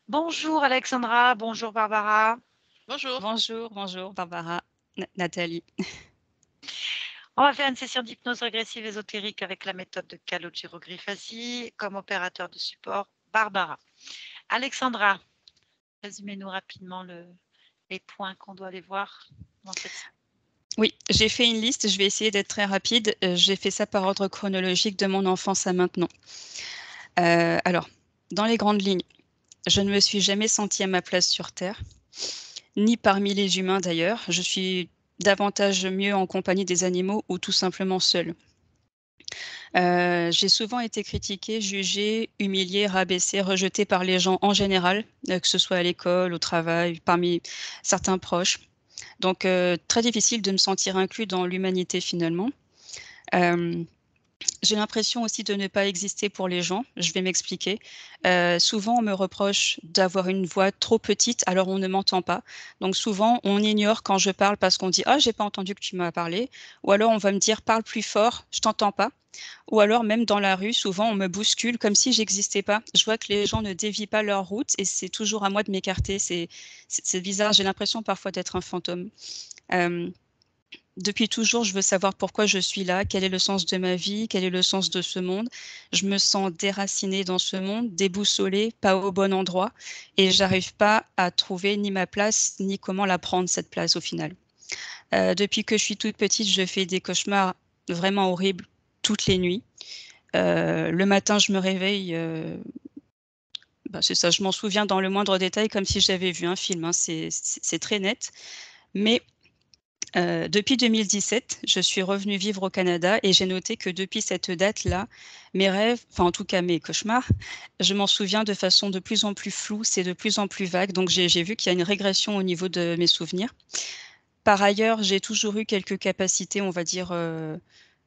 Bonjour Alexandra, bonjour Barbara. Bonjour. Bonjour Barbara, Nathalie. On va faire une session d'hypnose régressive ésotérique avec la méthode de Calogero-Griffasi comme opérateur de support Barbara. Alexandra, résumez-nous rapidement les points qu'on doit aller voir dans cette. Oui, j'ai fait une liste, je vais essayer d'être très rapide. J'ai fait ça par ordre chronologique de mon enfance à maintenant. Alors, dans les grandes lignes, je ne me suis jamais sentie à ma place sur Terre, ni parmi les humains d'ailleurs. Je suis davantage mieux en compagnie des animaux ou tout simplement seule. J'ai souvent été critiquée, jugée, humiliée, rabaissée, rejetée par les gens en général, que ce soit à l'école, au travail, parmi certains proches. Donc, très difficile de me sentir inclus dans l'humanité finalement. J'ai l'impression aussi de ne pas exister pour les gens. Je vais m'expliquer. Souvent, on me reproche d'avoir une voix trop petite, alors on ne m'entend pas. Donc souvent, on ignore quand je parle parce qu'on dit: «Ah, j'ai pas entendu que tu m'as parlé», ou alors on va me dire: «Parle plus fort, je t'entends pas». Ou alors même dans la rue, souvent on me bouscule comme si j'existais pas. Je vois que les gens ne dévient pas leur route et c'est toujours à moi de m'écarter. C'est bizarre, j'ai l'impression parfois d'être un fantôme. Depuis toujours, je veux savoir pourquoi je suis là, quel est le sens de ma vie, quel est le sens de ce monde. Je me sens déracinée dans ce monde, déboussolée, pas au bon endroit et j'arrive pas à trouver ni ma place, ni comment la prendre cette place au final. Depuis que je suis toute petite, je fais des cauchemars vraiment horribles toutes les nuits. Le matin, je me réveille, c'est ça, je m'en souviens dans le moindre détail comme si j'avais vu un film, hein, c'est très net. Mais depuis 2017, je suis revenue vivre au Canada et j'ai noté que depuis cette date-là, mes rêves, enfin en tout cas mes cauchemars, je m'en souviens de façon de plus en plus floue, c'est de plus en plus vague, donc j'ai vu qu'il y a une régression au niveau de mes souvenirs. Par ailleurs, j'ai toujours eu quelques capacités, on va dire,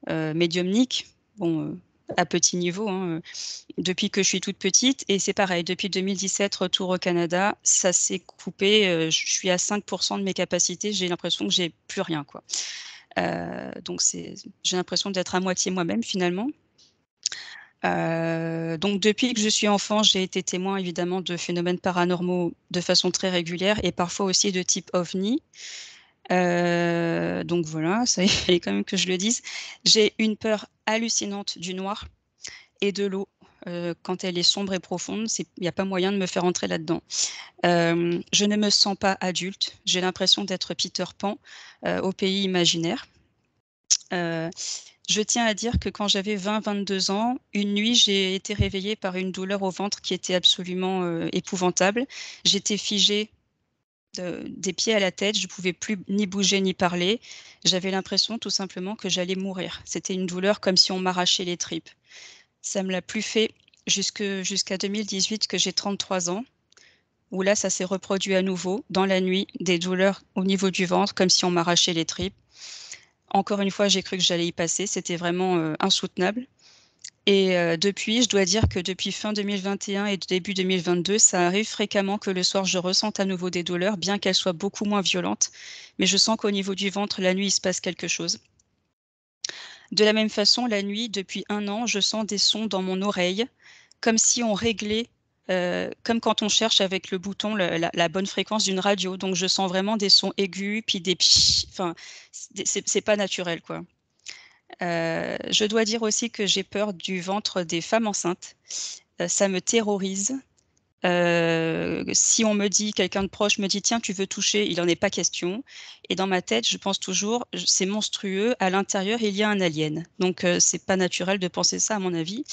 médiumniques, bon, à petit niveau, hein, depuis que je suis toute petite et c'est pareil, depuis 2017, retour au Canada, ça s'est coupé, je suis à 5 de mes capacités, j'ai l'impression que j'ai plus rien, quoi. Donc j'ai l'impression d'être à moitié moi-même finalement. Donc depuis que je suis enfant, j'ai été témoin évidemment de phénomènes paranormaux de façon très régulière et parfois aussi de type ovni. Donc voilà, ça il fallait quand même que je le dise. J'ai une peur hallucinante du noir et de l'eau. Quand elle est sombre et profonde, il y a pas moyen de me faire entrer là-dedans. Je ne me sens pas adulte, j'ai l'impression d'être Peter Pan, au pays imaginaire. Heu, je tiens à dire que quand j'avais 20-22 ans, une nuit, j'ai été réveillée par une douleur au ventre qui était absolument, épouvantable. J'étais figée des pieds à la tête, je pouvais plus ni bouger ni parler. J'avais l'impression tout simplement que j'allais mourir. C'était une douleur comme si on m'arrachait les tripes. Ça me l'a plus fait jusqu'à 2018 que j'ai 33 ans, où là, ça s'est reproduit à nouveau dans la nuit, des douleurs au niveau du ventre comme si on m'arrachait les tripes. Encore une fois, j'ai cru que j'allais y passer, c'était vraiment, insoutenable et depuis, je dois dire que depuis fin 2021 et début 2022, ça arrive fréquemment que le soir, je ressente à nouveau des douleurs, bien qu'elles soient beaucoup moins violentes, mais je sens qu'au niveau du ventre, la nuit, il se passe quelque chose. De la même façon, la nuit, depuis 1 an, je sens des sons dans mon oreille, comme si on réglait, comme quand on cherche avec le bouton la bonne fréquence d'une radio. Donc je sens vraiment des sons aigus, puis des psh, enfin, c'est pas naturel, quoi. Je dois dire aussi que j'ai peur du ventre des femmes enceintes. Ça me terrorise. Si on me dit quelqu'un de proche me dit: «Tiens, tu veux toucher?» il en est pas question et dans ma tête, je pense toujours: «C'est monstrueux, à l'intérieur, il y a un alien». Donc c'est pas naturel de penser ça à mon avis.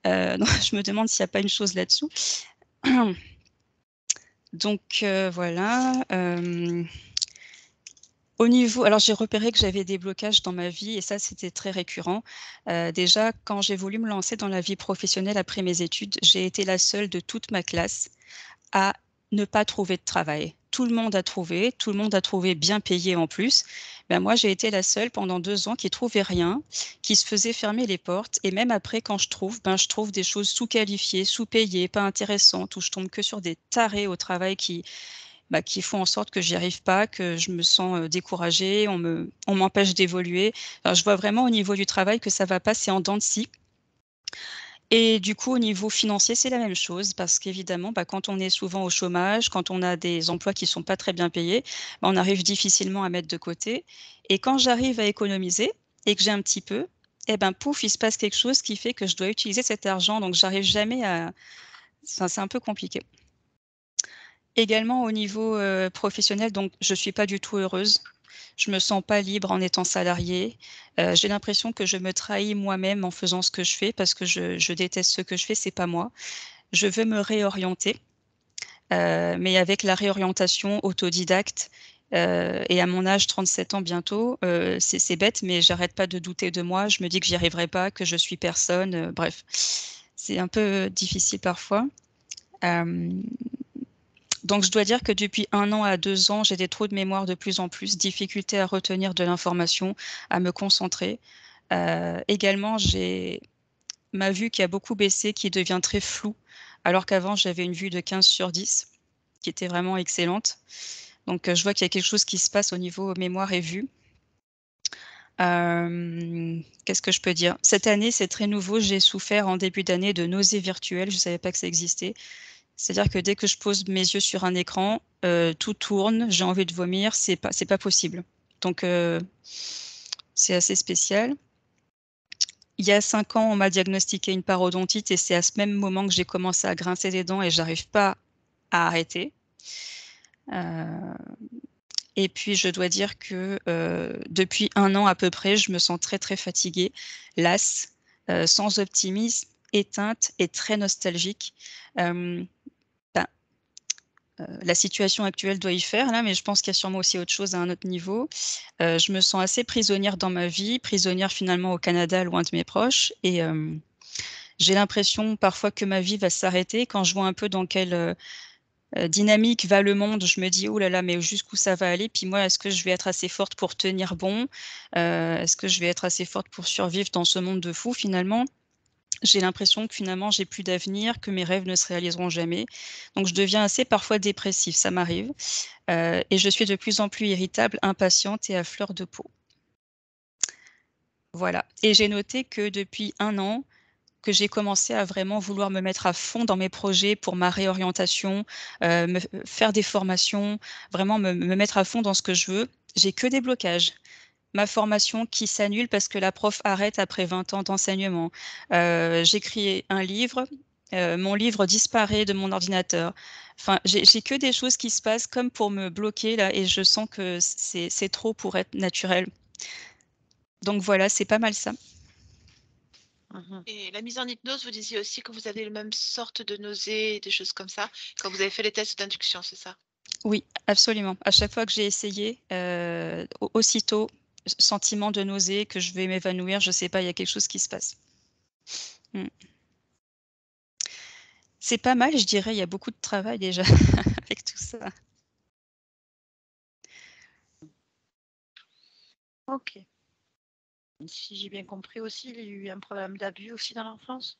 Donc je me demande s'il y a pas une chose là-dessous. Donc voilà, au niveau alors j'ai repéré que j'avais des blocages dans ma vie et ça, c'était très récurrent. Déjà, quand j'ai voulu me lancer dans la vie professionnelle après mes études, j'ai été la seule de toute ma classe à ne pas trouver de travail. Tout le monde a trouvé bien payé en plus. Ben, moi, j'ai été la seule pendant 2 ans qui trouvait rien, qui se faisait fermer les portes et même après quand je trouve des choses sous-qualifiées, sous-payées, pas intéressantes, où je tombe que sur des tarés au travail qui font en sorte que j'y arrive pas, que je me sens, découragée, on m'empêche d'évoluer. Enfin, je vois vraiment au niveau du travail que ça va pas, c'est en dents de scie Et du coup, au niveau financier, c'est la même chose parce qu'évidemment, quand on est souvent au chômage, quand on a des emplois qui sont pas très bien payés, on arrive difficilement à mettre de côté et quand j'arrive à économiser et que j'ai un petit peu, et ben, pouf, il se passe quelque chose qui fait que je dois utiliser cet argent donc j'arrive jamais à enfin, c'est un peu compliqué. Également au niveau, professionnel, donc je suis pas du tout heureuse. Je me sens pas libre en étant salariée. J'ai l'impression que je me trahis moi-même en faisant ce que je fais parce que je déteste ce que je fais, c'est pas moi. Je veux me réorienter, mais avec la réorientation autodidacte, et à mon âge, 37 ans bientôt, c'est bête, mais j'arrête pas de douter de moi. Je me dis que j'y arriverai pas, que je suis personne, bref. C'est un peu difficile parfois. Hem Donc je dois dire que depuis 1 an à 2 ans, j'ai des trous de mémoire de plus en plus, difficulté à retenir de l'information, à me concentrer. Également, j'ai ma vue qui a beaucoup baissé, qui devient très floue, alors qu'avant j'avais une vue de 15/10 qui était vraiment excellente. Donc je vois qu'il y a quelque chose qui se passe au niveau mémoire et vue. Qu'est-ce que je peux dire? Cette année, c'est très nouveau, j'ai souffert en début d'année de nausées virtuelles, je ne savais pas que ça existait. C'est-à-dire que dès que je pose mes yeux sur un écran, tout tourne, j'ai envie de vomir, c'est pas possible. Donc c'est assez spécial. Il y a 5 ans, on m'a diagnostiqué une parodontite et c'est à ce même moment que j'ai commencé à grincer des dents et j'arrive pas à arrêter. Heu et puis je dois dire que, depuis 1 an à peu près, je me sens très, très fatiguée, lasse, sans optimisme, éteinte et très nostalgique. Hem, ben la situation actuelle doit y faire là, mais je pense qu'il y a sûrement aussi autre chose à un autre niveau. Je me sens assez prisonnière dans ma vie, prisonnière finalement au Canada, loin de mes proches et j'ai l'impression parfois que ma vie va s'arrêter. Quand je vois un peu dans quelle, dynamique va le monde, je me dis: «Oh là là, mais jusqu'où ça va aller?» Puis moi, est-ce que je vais être assez forte pour tenir bon? Est-ce que je vais être assez forte pour survivre dans ce monde de fous finalement? J'ai l'impression que finalement j'ai plus d'avenir, que mes rêves ne se réaliseront jamais. Donc je deviens assez parfois dépressive, ça m'arrive, et je suis de plus en plus irritable, impatiente et à fleur de peau. Voilà et j'ai noté que depuis 1 an, que j'ai commencé à vraiment vouloir me mettre à fond dans mes projets pour ma réorientation, me faire des formations, vraiment me mettre à fond dans ce que je veux. J'ai que des blocages. Ma formation qui s'annule parce que la prof arrête après 20 ans d'enseignement. J'écris un livre, mon livre disparaît de mon ordinateur. Enfin, j'ai que des choses qui se passent comme pour me bloquer là et je sens que c'est trop pour être naturel. Donc voilà, c'est pas mal ça. Mmh. Et la mise en hypnose, vous disiez aussi que vous avez le même sorte de nausées et des choses comme ça, quand vous avez fait les tests d'induction, c'est ça? Oui, absolument. À chaque fois que j'ai essayé, au aussitôt, sentiment de nausée, que je vais m'évanouir, je sais pas, il y a quelque chose qui se passe. Mmh. C'est pas mal, je dirais, il y a beaucoup de travail déjà avec tout ça. OK. Si j'ai bien compris aussi, il y a eu un problème d'abus aussi dans l'enfance?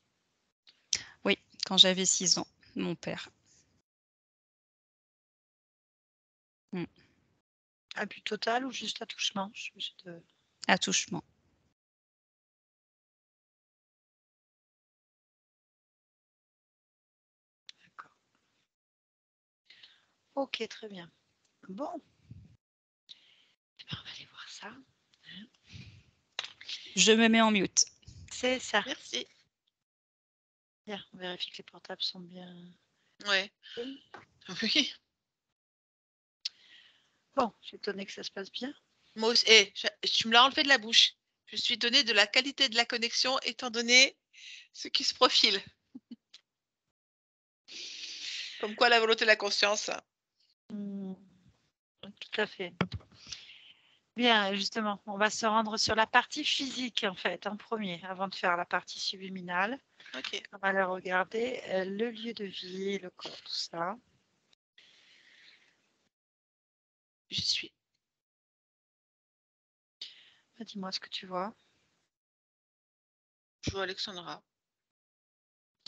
Oui, quand j'avais 6 ans, mon père. Mmh. Abus total ou juste attouchement? Juste, Attouchement. d'accord. OK, très bien. Bon, eh ben, on va aller voir ça. Je me mets en mute. C'est ça. Merci. Bien, on vérifie que les portables sont bien. Ouais. Oui. Bon, je suis étonnée que ça se passe bien. Moi aussi, tu me l'as enlevé de la bouche. Je suis étonnée de la qualité de la connexion étant donné ce qui se profile. Comme quoi la volonté et la conscience. Mmh, tout à fait. Bien, justement, on va se rendre sur la partie physique, en fait, en premier, avant de faire la partie subliminale. OK, On va aller regarder, le lieu de vie, le corps, tout ça. j'y suis. Dis-moi ce que tu vois. Je vois Alexandra.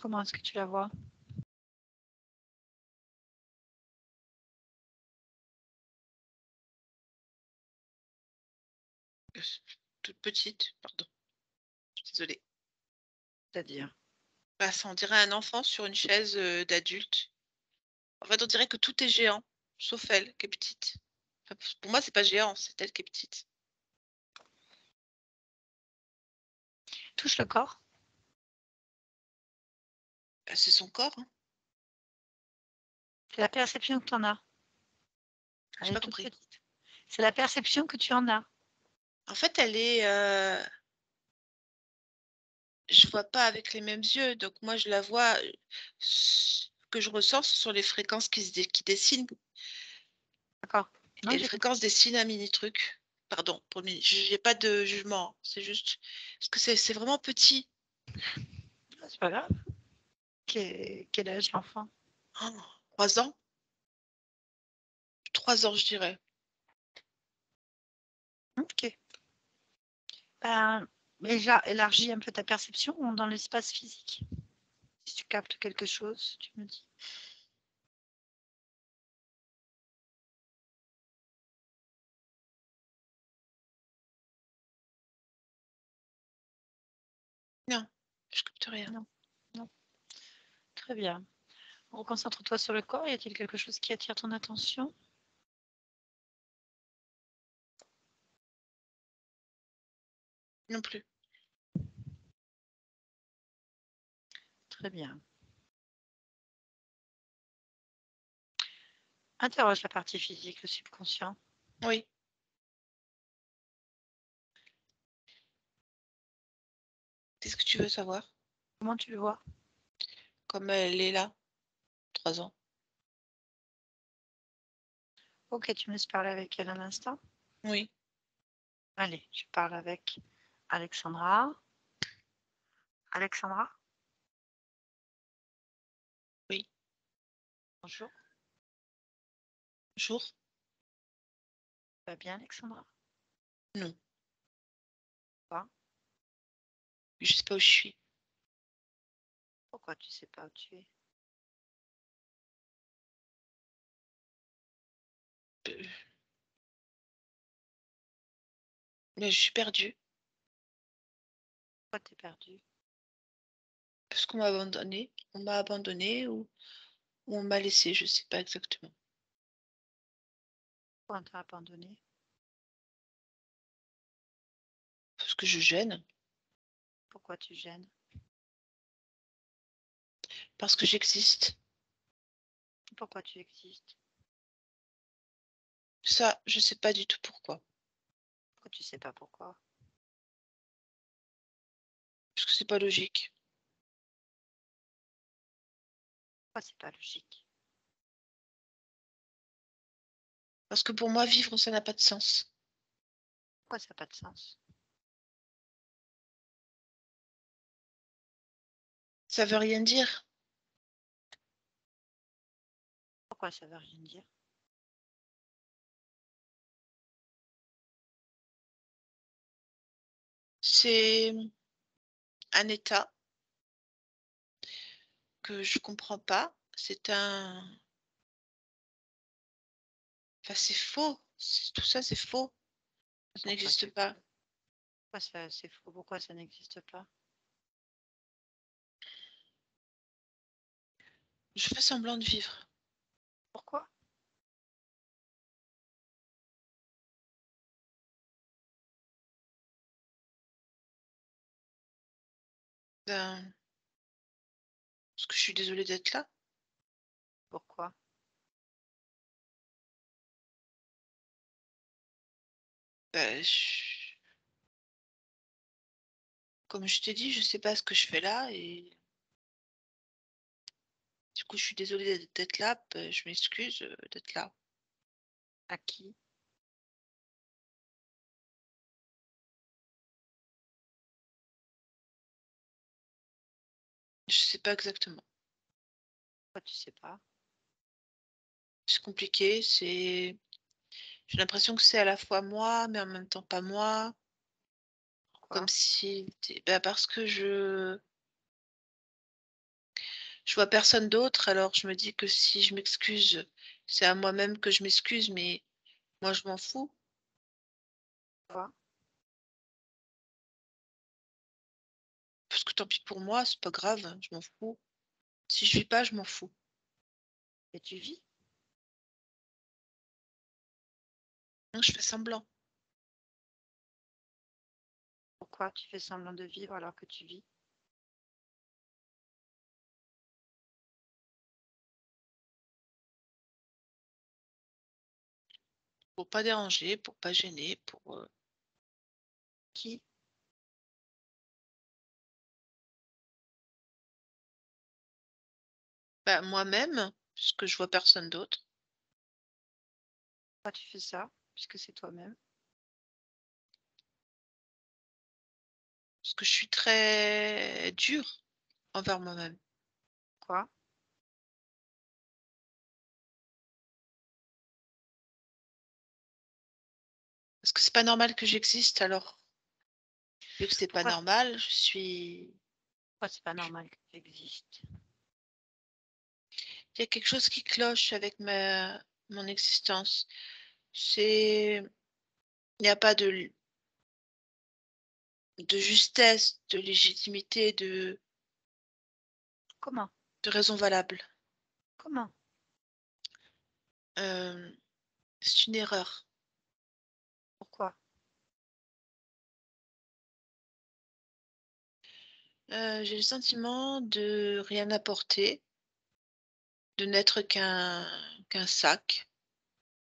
Comment est-ce que tu la vois? Toute petite, pardon. Je suis désolée. C'est-à-dire? Bah, ça, on dirait un enfant sur une chaise, d'adulte. En fait, on dirait que tout est géant, sauf elle qui est petite. Enfin, pour moi, c'est pas géant, c'est elle qui est petite. Touche le corps. Bah, c'est son corps, hein. C'est la perception que tu en as. J'ai Elle est pas toute compris. petite. C'est la perception que tu en as. En fait, elle est, je vois pas avec les mêmes yeux, donc moi je la vois, ce que je ressens, ce sont les fréquences qui dessinent D'accord. Non, et les j'ai compris. fréquences dessinent un mini truc. Pardon pour le mini, j'ai pas de jugement, hein, c'est juste parce que c'est vraiment petit. C'est pas grave. Quel âge l'enfant? 3 ans? 3 ans, je dirais. Ok. Ben, déjà, élargis un peu ta perception dans l'espace physique. Si tu captes quelque chose, tu me dis. Non, je capte rien. Non, non. Très bien. Reconcentre-toi sur le corps. Y a-t-il quelque chose qui attire ton attention? Non plus. Très bien. Interroge la partie physique, le subconscient. Oui. Qu'est-ce que tu veux savoir? Comment tu le vois? Comme elle est là, 3 ans. Ok, tu me laisses parler avec elle un instant. Oui. Allez, je parle avec Alexandra. Alexandra? Oui. Bonjour. Bonjour? Ça va bien, Alexandra? Non. Quoi? Je sais pas où je suis. Pourquoi tu sais pas où tu es? Euh, Mais je suis perdue Pourquoi t'es perdue? parce qu'on m'a abandonnée. On m'a abandonnée ou on m'a laissée, je sais pas exactement. Pourquoi on t'a abandonné? Parce que je gêne, Pourquoi tu gênes? parce que j'existe. Pourquoi tu existes? Ça, je sais pas du tout pourquoi. Pourquoi tu sais pas pourquoi? Parce que c'est pas logique. Pourquoi c'est pas logique? Parce que pour moi, vivre, ça n'a pas de sens. Pourquoi ça n'a pas de sens? Ça veut rien dire. Pourquoi ça veut rien dire? C'est un état que je comprends pas. Enfin, c'est faux. Tout ça, c'est faux. Ça Pourquoi n'existe pas. c'est faux? Pourquoi ça n'existe pas? Je fais semblant de vivre. Pourquoi? Ben, parce que je suis désolée d'être là. Pourquoi? Ben, comme je t'ai dit, je sais pas ce que je fais là et du coup, je suis désolée d'être là. Ben, je m'excuse d'être là. À qui? Je sais pas exactement. Pourquoi tu sais pas? C'est compliqué. J'ai l'impression que c'est à la fois moi, mais en même temps pas moi. Pourquoi? Comme si, ben, parce que je vois personne d'autre, alors je me dis que si je m'excuse, c'est à moi-même que je m'excuse, mais moi je m'en fous. Pourquoi? parce que tant pis pour moi, c'est pas grave, je m'en fous. Si je vis pas, je m'en fous. Et tu vis? Non, je fais semblant. Pourquoi tu fais semblant de vivre alors que tu vis? Pour pas déranger, pour pas gêner, pour... Qui? Bah, moi-même, puisque je vois personne d'autre. Pourquoi tu fais ça? Puisque c'est toi-même. Parce que je suis très dure envers moi-même. Quoi? Parce que c'est pas normal que j'existe, alors vu que c'est pas Pourquoi? normal, je suis... Pourquoi c'est pas normal que tu existes? Il y a quelque chose qui cloche avec mon existence. C'est... Il n'y a pas de justesse, de légitimité, Comment? de raison valable. Comment? C'est une erreur. Pourquoi? J'ai le sentiment de rien apporter, de n'être qu'un sac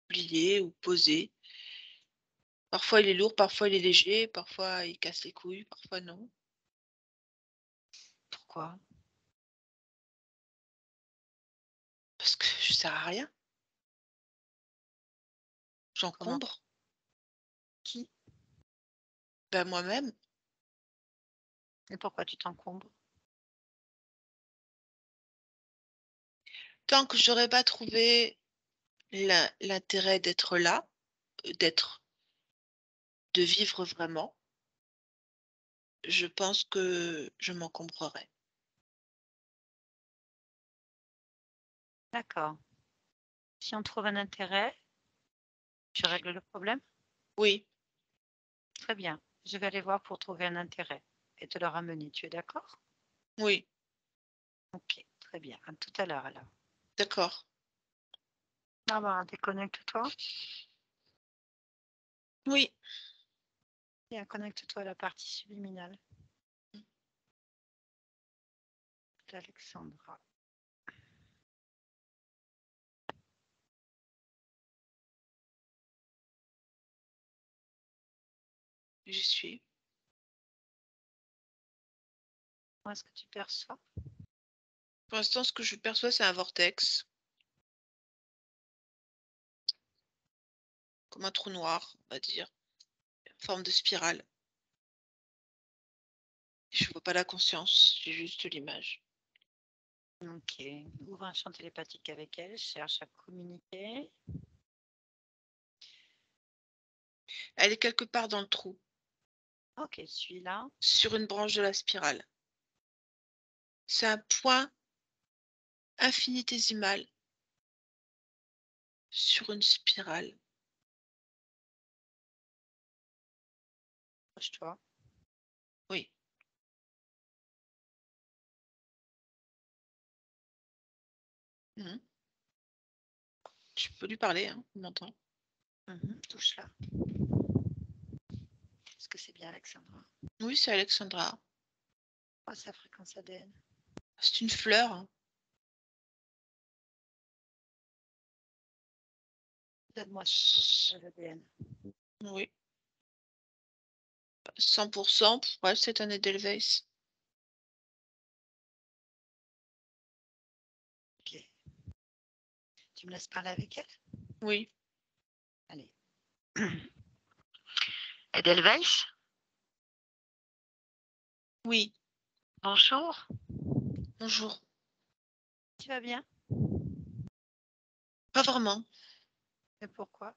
plié ou posé. Parfois il est lourd, parfois il est léger, parfois il casse les couilles, parfois non. Pourquoi? Parce que je sers à rien. Comment? J'encombre. Qui? Ben moi-même. Et pourquoi tu t'encombres? Tant que j'aurais pas trouvé l'intérêt d'être là, de vivre vraiment, je pense que je m'encombrerai. D'accord. Si on trouve un intérêt, tu règles le problème? Oui, Très bien. Je vais aller voir pour trouver un intérêt et te le ramener. Tu es d'accord? oui, Ok, très bien. À tout à l'heure alors. d'accord. Barbara, déconnecte-toi. Oui, Bien, connecte-toi à la partie subliminale d'Alexandra. j'y suis. Comment est-ce que tu perçois? Pour l'instant, ce que je perçois, c'est un vortex. Comme un trou noir, on va dire. Forme de spirale. Je vois pas la conscience, j'ai juste l'image. Ok. Ouvre un champ télépathique avec elle. Cherche à communiquer. Elle est quelque part dans le trou, Ok, celui-là. sur une branche de la spirale. C'est un point infinitésimal sur une spirale. Approche-toi. Oui. Mhm. Tu peux lui parler, hein, il m'entend. Touche-la. Est-ce que c'est bien Alexandra? Oui, c'est Alexandra. Oh, sa fréquence ADN. C'est une fleur, hein. Donne-moi son ADN. Oui. 100% pour elle, c'est un Edelweiss. Ok. Tu me laisses parler avec elle? Oui. Allez. Edelweiss, Oui. bonjour. Bonjour. Tu vas bien? Pas vraiment, Et pourquoi?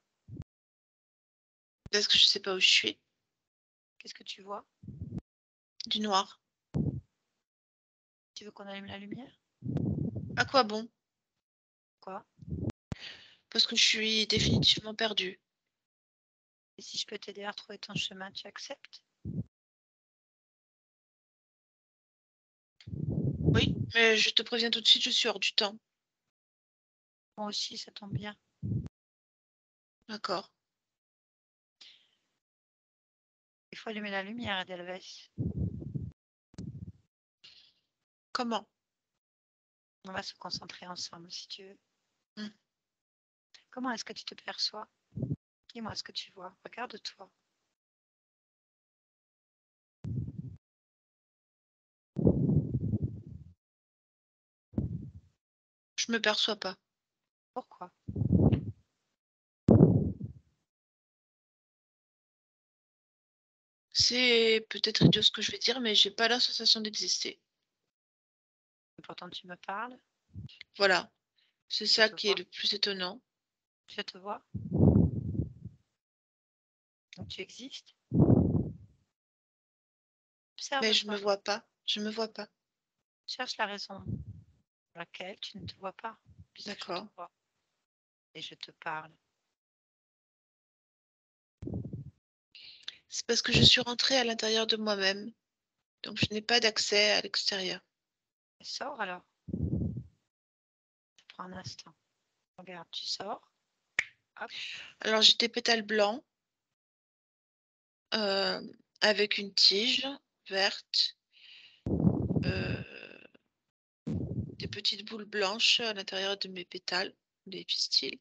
parce que je sais pas où je suis. Qu'est-ce que tu vois? Du noir. Tu veux qu'on allume la lumière? À quoi bon? Quoi? Parce que je suis définitivement perdue. Et si je peux t'aider à retrouver ton chemin, tu acceptes? Oui, mais je te préviens tout de suite, je suis hors du temps. Moi aussi, ça tombe bien. D'accord. Il faut allumer la lumière, Edelweiss. Comment? On va se concentrer ensemble, si tu veux. Hmm. Comment est-ce que tu te perçois? Dis-moi ce que tu vois. Regarde-toi. Je me perçois pas. Pourquoi? C'est peut-être idiot ce que je vais dire, mais j'ai pas la sensation d'exister. Pourtant, tu me parles. Voilà. C'est ça te qui est vois. le plus étonnant. Je te vois. Donc, tu existes. Mais je me Observe-toi. vois pas. Je me vois pas. Cherche la raison pour laquelle tu ne te vois pas, puisque je te D'accord. vois et je te parle. C'est parce que je suis rentrée à l'intérieur de moi-même. Donc je n'ai pas d'accès à l'extérieur. Sors alors. Prends un instant. Regarde, tu sors. Hop. Alors j'ai des pétales blancs avec une tige verte, des petites boules blanches à l'intérieur de mes pétales, des pistils.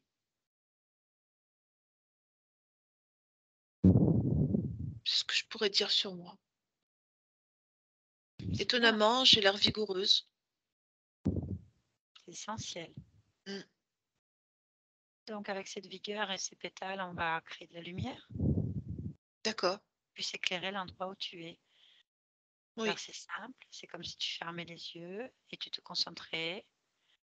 C'est ce que je pourrais dire sur moi. Étonnamment, j'ai l'air vigoureuse. C'est essentiel. Mm. Donc, avec cette vigueur et ces pétales, on va créer de la lumière, D'accord. puis éclairer l'endroit où tu es. Oui. Alors, c'est simple. C'est comme si tu fermais les yeux et tu te concentrais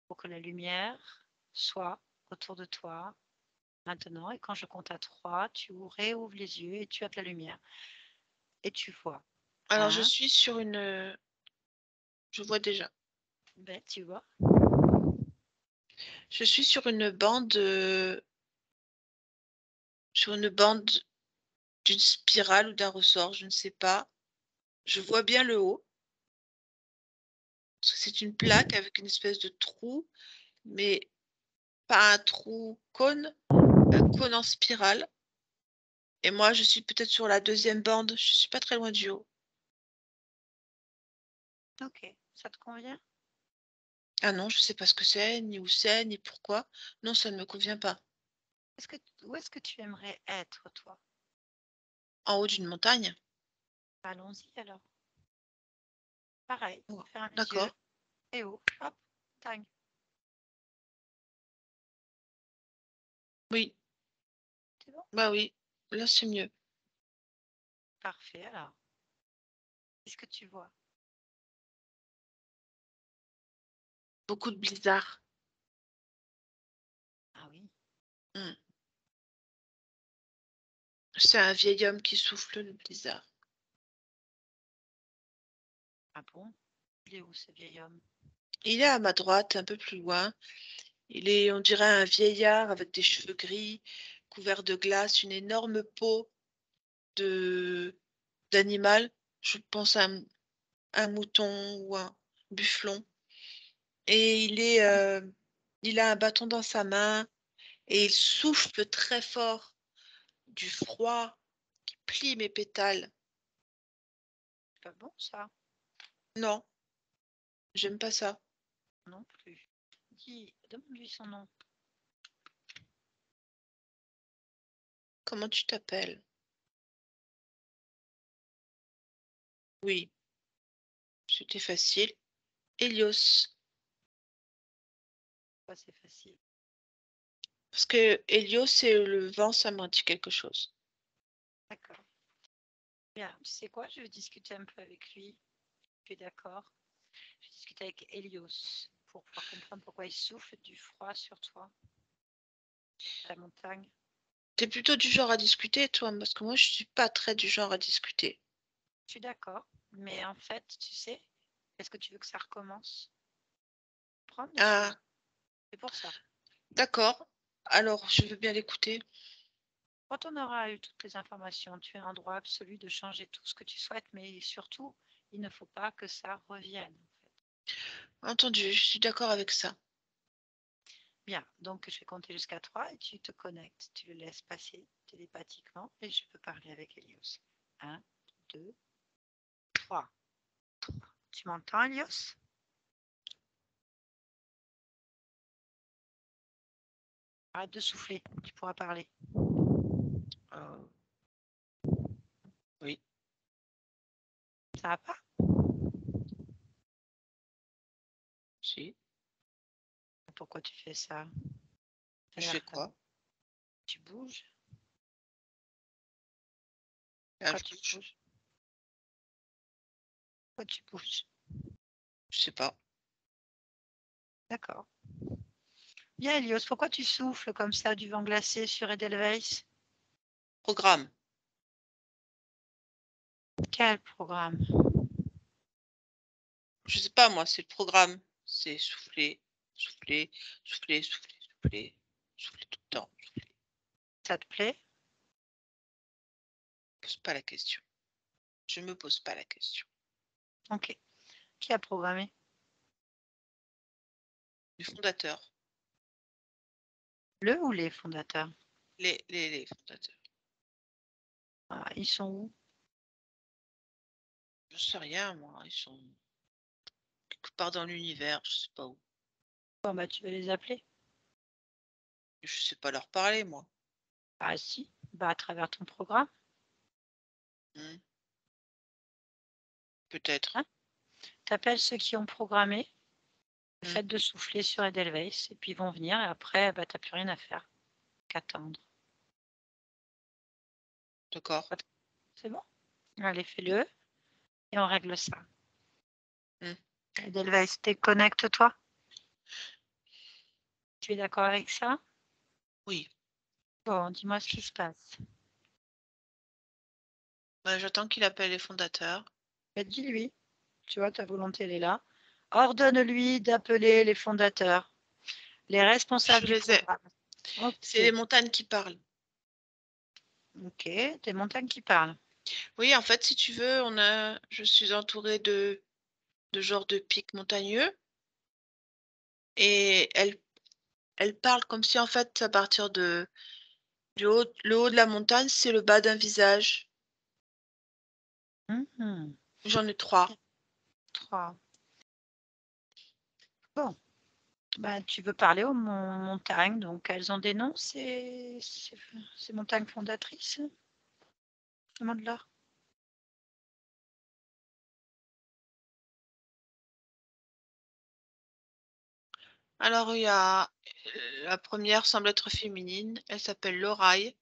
pour que la lumière soit autour de toi maintenant. Et quand je compte à 3, tu réouvres les yeux et tu as de la lumière. Et tu vois. Alors je suis sur une... Je vois déjà. Ben, tu vois. Je suis sur une bande... Sur une bande d'une spirale ou d'un ressort, je ne sais pas. Je vois bien le haut. C'est une plaque avec une espèce de trou, mais pas un trou cône, un cône en spirale. Et moi, je suis peut-être sur la deuxième bande. Je suis pas très loin du haut. Ok, ça te convient? Ah non, je sais pas ce que c'est, ni où c'est, ni pourquoi. Non, ça ne me convient pas. Où est-ce que tu aimerais être, toi? En haut d'une montagne? Allons-y alors. Pareil, Oh, ferme les yeux d'accord. et haut. Hop, tac. Oui, C'est bon? bah oui, là c'est mieux. Parfait alors. Qu'est-ce que tu vois? Beaucoup de blizzards. Ah oui, Hmm. C'est un vieil homme qui souffle le blizzard. ah bon? Il est où ce vieil homme? Il est à ma droite, un peu plus loin. Il est, on dirait, un vieillard avec des cheveux gris, couvert de glace, une énorme peau de d'animal. Je pense à un mouton ou un bufflon. Et il a un bâton dans sa main et il souffle très fort du froid qui plie mes pétales. C'est pas bon ça? Non, j'aime pas ça. Non plus. Demande-lui son nom. Comment tu t'appelles? Oui, c'était facile. Hélios. Ça, c'est facile. Parce que Hélios et le vent, ça m'en dit quelque chose. D'accord. Bien, tu sais quoi? Je vais discuter un peu avec lui. Tu es d'accord? Je vais discuter avec Hélios pour pouvoir comprendre pourquoi il souffle du froid sur toi, à la montagne. T'es plutôt du genre à discuter, toi, parce que moi, je suis pas très du genre à discuter. Je suis d'accord, mais en fait, tu sais, est-ce que tu veux que ça recommence? Prendre les Ah, choses. C'est pour ça. d'accord. Alors, je veux bien l'écouter. Quand on aura eu toutes les informations, tu as un droit absolu de changer tout ce que tu souhaites, mais surtout, il ne faut pas que ça revienne. Entendu, je suis d'accord avec ça. Bien, donc je vais compter jusqu'à 3 et tu te connectes. Tu le laisses passer télépathiquement et je peux parler avec Elios. 1, 2, 3. Tu m'entends, Elios? Arrête de souffler, tu pourras parler. Oui. Ça va pas? Si. Pourquoi tu fais ça? Je fais quoi? Tu bouges? Là, Pourquoi je tu bouge. bouges? Pourquoi tu bouges? Je sais pas. D'accord. Bien, Elios, pourquoi tu souffles comme ça du vent glacé sur Edelweiss? Programme. Quel programme? Je sais pas, moi, c'est le programme. C'est souffler, souffler, souffler, souffler, souffler, souffler tout le temps. Souffler. Ça te plaît? Pose pas la question. Je me pose pas la question. Ok. Qui a programmé? Les fondateurs. Le ou les fondateurs? Les fondateurs. Ah, ils sont où? Je sais rien, moi. Ils sont quelque part dans l'univers, je sais pas où. Bon, bah, tu vas les appeler. Je sais pas leur parler, moi. Ah si, bah, à travers ton programme. Peut-être. Hein? Tu appelles ceux qui ont programmé le fait de souffler sur Edelweiss et puis ils vont venir et après, bah, tu n'as plus rien à faire qu'attendre. D'accord. C'est bon? Allez, fais-le et on règle ça. Edelweiss, déconnecte-toi. Tu es d'accord avec ça? Oui. Bon, dis-moi ce qui se passe. Bah, j'attends qu'il appelle les fondateurs. Bah, dis-lui, tu vois, ta volonté, elle est là. Ordonne-lui d'appeler les fondateurs, les responsables Je du les ai. programme. Okay. C'est les montagnes qui parlent. Ok, des montagnes qui parlent. Oui, en fait, si tu veux, je suis entourée de genres de pics montagneux. Et elle parle comme si, en fait, à partir le haut de la montagne, c'est le bas d'un visage. J'en ai 3. 3. Bon, bah, tu veux parler aux montagnes, donc elles ont des noms, ces montagnes fondatrices, ce monde-là? Alors, il y a la première semble être féminine, elle s'appelle Loraï.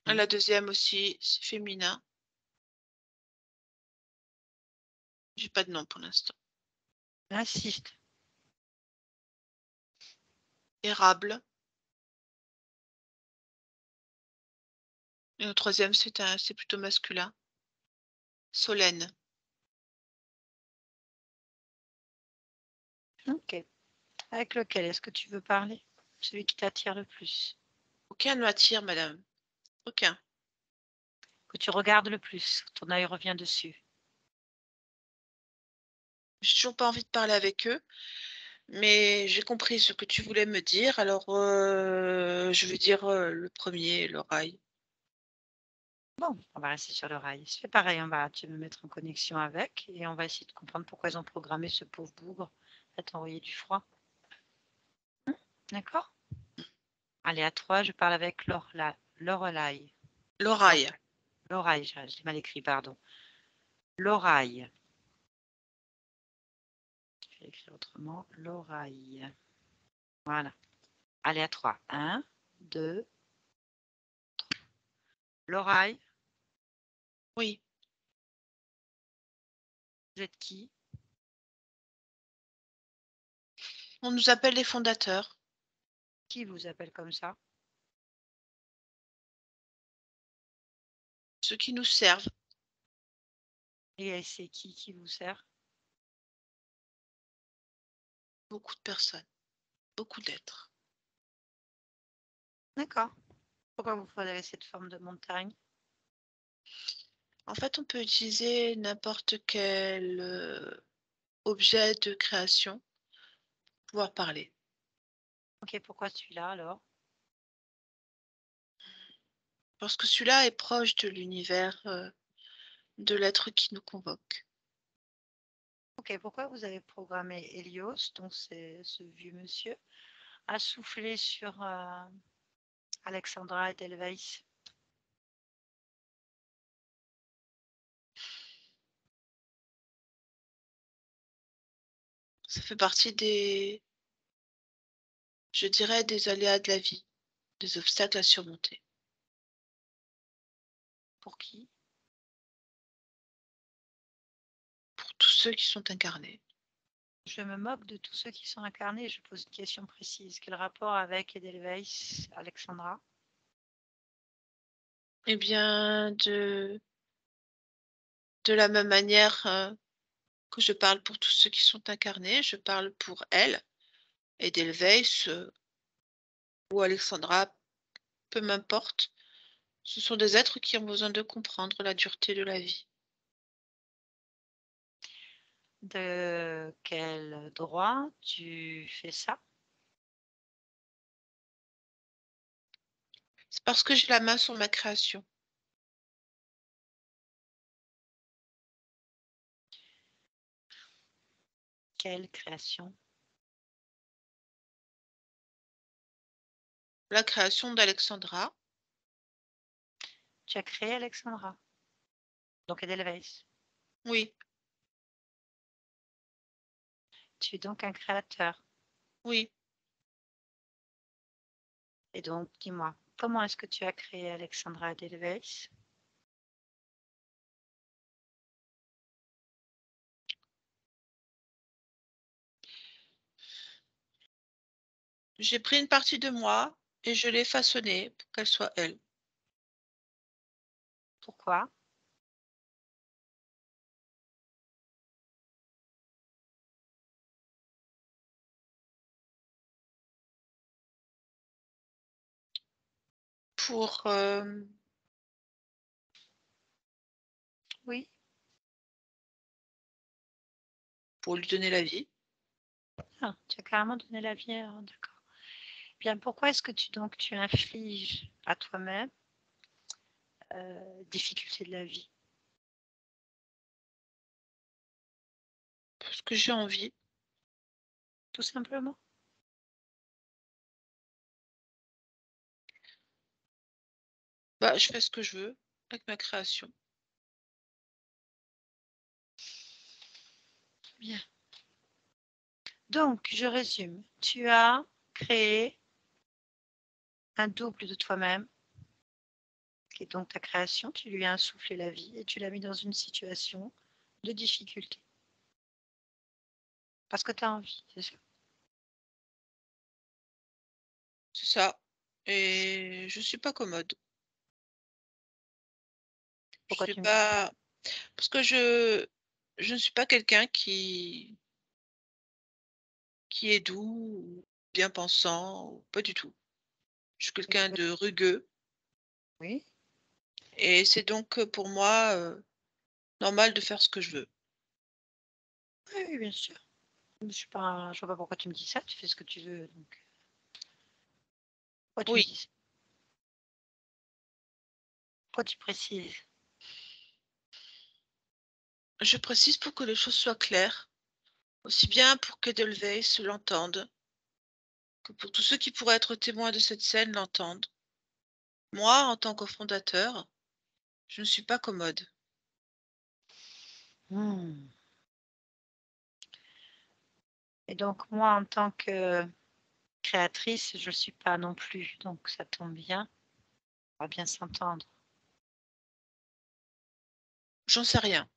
La deuxième aussi, c'est féminin. J'ai pas de nom pour l'instant. Insiste. Érable. Et le troisième, c'est plutôt masculin. Solène. Ok. Avec lequel est-ce que tu veux parler? Celui qui t'attire le plus. Aucun ne m'attire, madame. Aucun. Que tu regardes le plus. Ton œil revient dessus. J'ai toujours pas envie de parler avec eux. Mais j'ai compris ce que tu voulais me dire. Alors, je vais dire le premier, l'oreille. Bon, on va rester sur le rail. Je fais pareil, tu vas me mettre en connexion avec et on va essayer de comprendre pourquoi ils ont programmé ce pauvre bougre à t'envoyer du froid. D'accord? Allez, à 3, je parle avec Lorelai. L'oreille. L'oreille, j'ai mal écrit, pardon. L'oreille. Je vais écrire autrement. L'oreille. Voilà. Allez, à 3. 1, 2, 3. L'oreille. Oui. Vous êtes qui? On nous appelle les fondateurs. Qui vous appelle comme ça? Ceux qui nous servent. Et c'est qui vous sert? Beaucoup de personnes. Beaucoup d'êtres. D'accord. Pourquoi vous follow cette forme de montagne? En fait, on peut utiliser n'importe quel objet de création pour pouvoir parler. Ok, pourquoi celui-là alors? Parce que celui-là est proche de l'univers de l'être qui nous convoque. Ok, pourquoi vous avez programmé Helios, donc c'est ce vieux monsieur, à souffler sur Alexandra et Delveis? Ça fait partie des, je dirais, des aléas de la vie, des obstacles à surmonter. Pour qui? Pour tous ceux qui sont incarnés. Je me moque de tous ceux qui sont incarnés. Je pose une question précise. Quel rapport avec Edelweiss, Alexandra? Eh bien, de la même manière que je parle pour tous ceux qui sont incarnés, je parle pour elle, Edelweiss ou Alexandra, peu m'importe. Ce sont des êtres qui ont besoin de comprendre la dureté de la vie. De quel droit tu fais ça? C'est parce que j'ai la main sur ma création. Quelle création? La création d'Alexandra. Tu as créé Alexandra. Donc Edelweiss. Oui, Tu es donc un créateur. oui. Et donc, dis-moi, comment est-ce que tu as créé Alexandra Edelweiss? J'ai pris une partie de moi et je l'ai façonnée pour qu'elle soit elle. Pourquoi? Pour Oui. lui donner la vie. Ah, tu as carrément donné la vie. D'accord. Bien, pourquoi est-ce que tu infliges à toi-même difficultés de la vie? Parce que j'ai envie. Tout simplement. Bah, je fais ce que je veux avec ma création. Bien. Donc, je résume. Tu as créé un double de toi-même, qui est donc ta création. Tu lui as insufflé la vie et tu l'as mis dans une situation de difficulté. Parce que tu as envie, c'est ça. C'est ça. Et je suis pas commode. Je Pourquoi suis tu me dis ça? pas. Parce que je ne suis pas quelqu'un qui est doux, ou bien pensant, ou pas du tout. Je suis quelqu'un de rugueux. Oui, Et c'est donc pour moi normal de faire ce que je veux. oui, oui, bien sûr. Je vois pas pourquoi tu me dis ça. Tu fais ce que tu veux. Donc, pourquoi tu me Oui, dis ça? Pourquoi tu précises? je précise pour que les choses soient claires, aussi bien pour qu'Edelweiss l'entende, que pour tous ceux qui pourraient être témoins de cette scène l'entendent. Moi, en tant que fondateur, je ne suis pas commode. Hmm. Et donc, moi, en tant que créatrice, je ne suis pas non plus. Donc, ça tombe bien. On va bien s'entendre. J'en sais rien.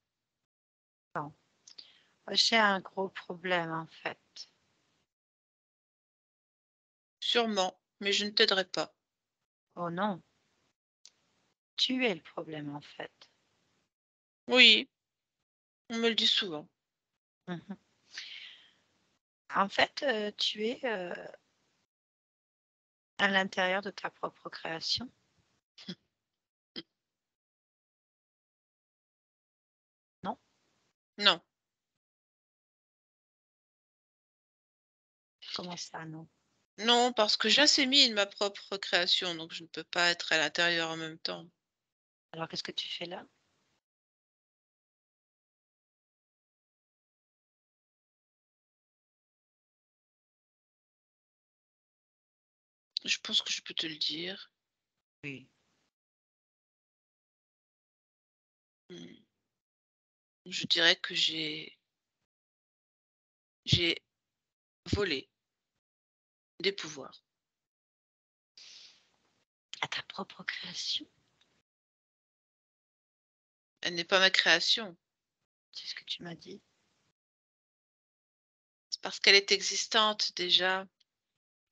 J'ai un gros problème, en fait. Sûrement, mais je ne t'aiderai pas. Oh non, tu es le problème, en fait. Oui, on me le dit souvent. Mhm. En fait, tu es à l'intérieur de ta propre création. Non, Comment ça, non? non, parce que j'assémine ma propre création, donc je ne peux pas être à l'intérieur en même temps. Alors qu'est-ce que tu fais là? Je pense que je peux te le dire. Oui. Je dirais que j'ai volé des pouvoirs. À ta propre création, Elle n'est pas ma création, c'est ce que tu m'as dit. c'est parce qu'elle est existante déjà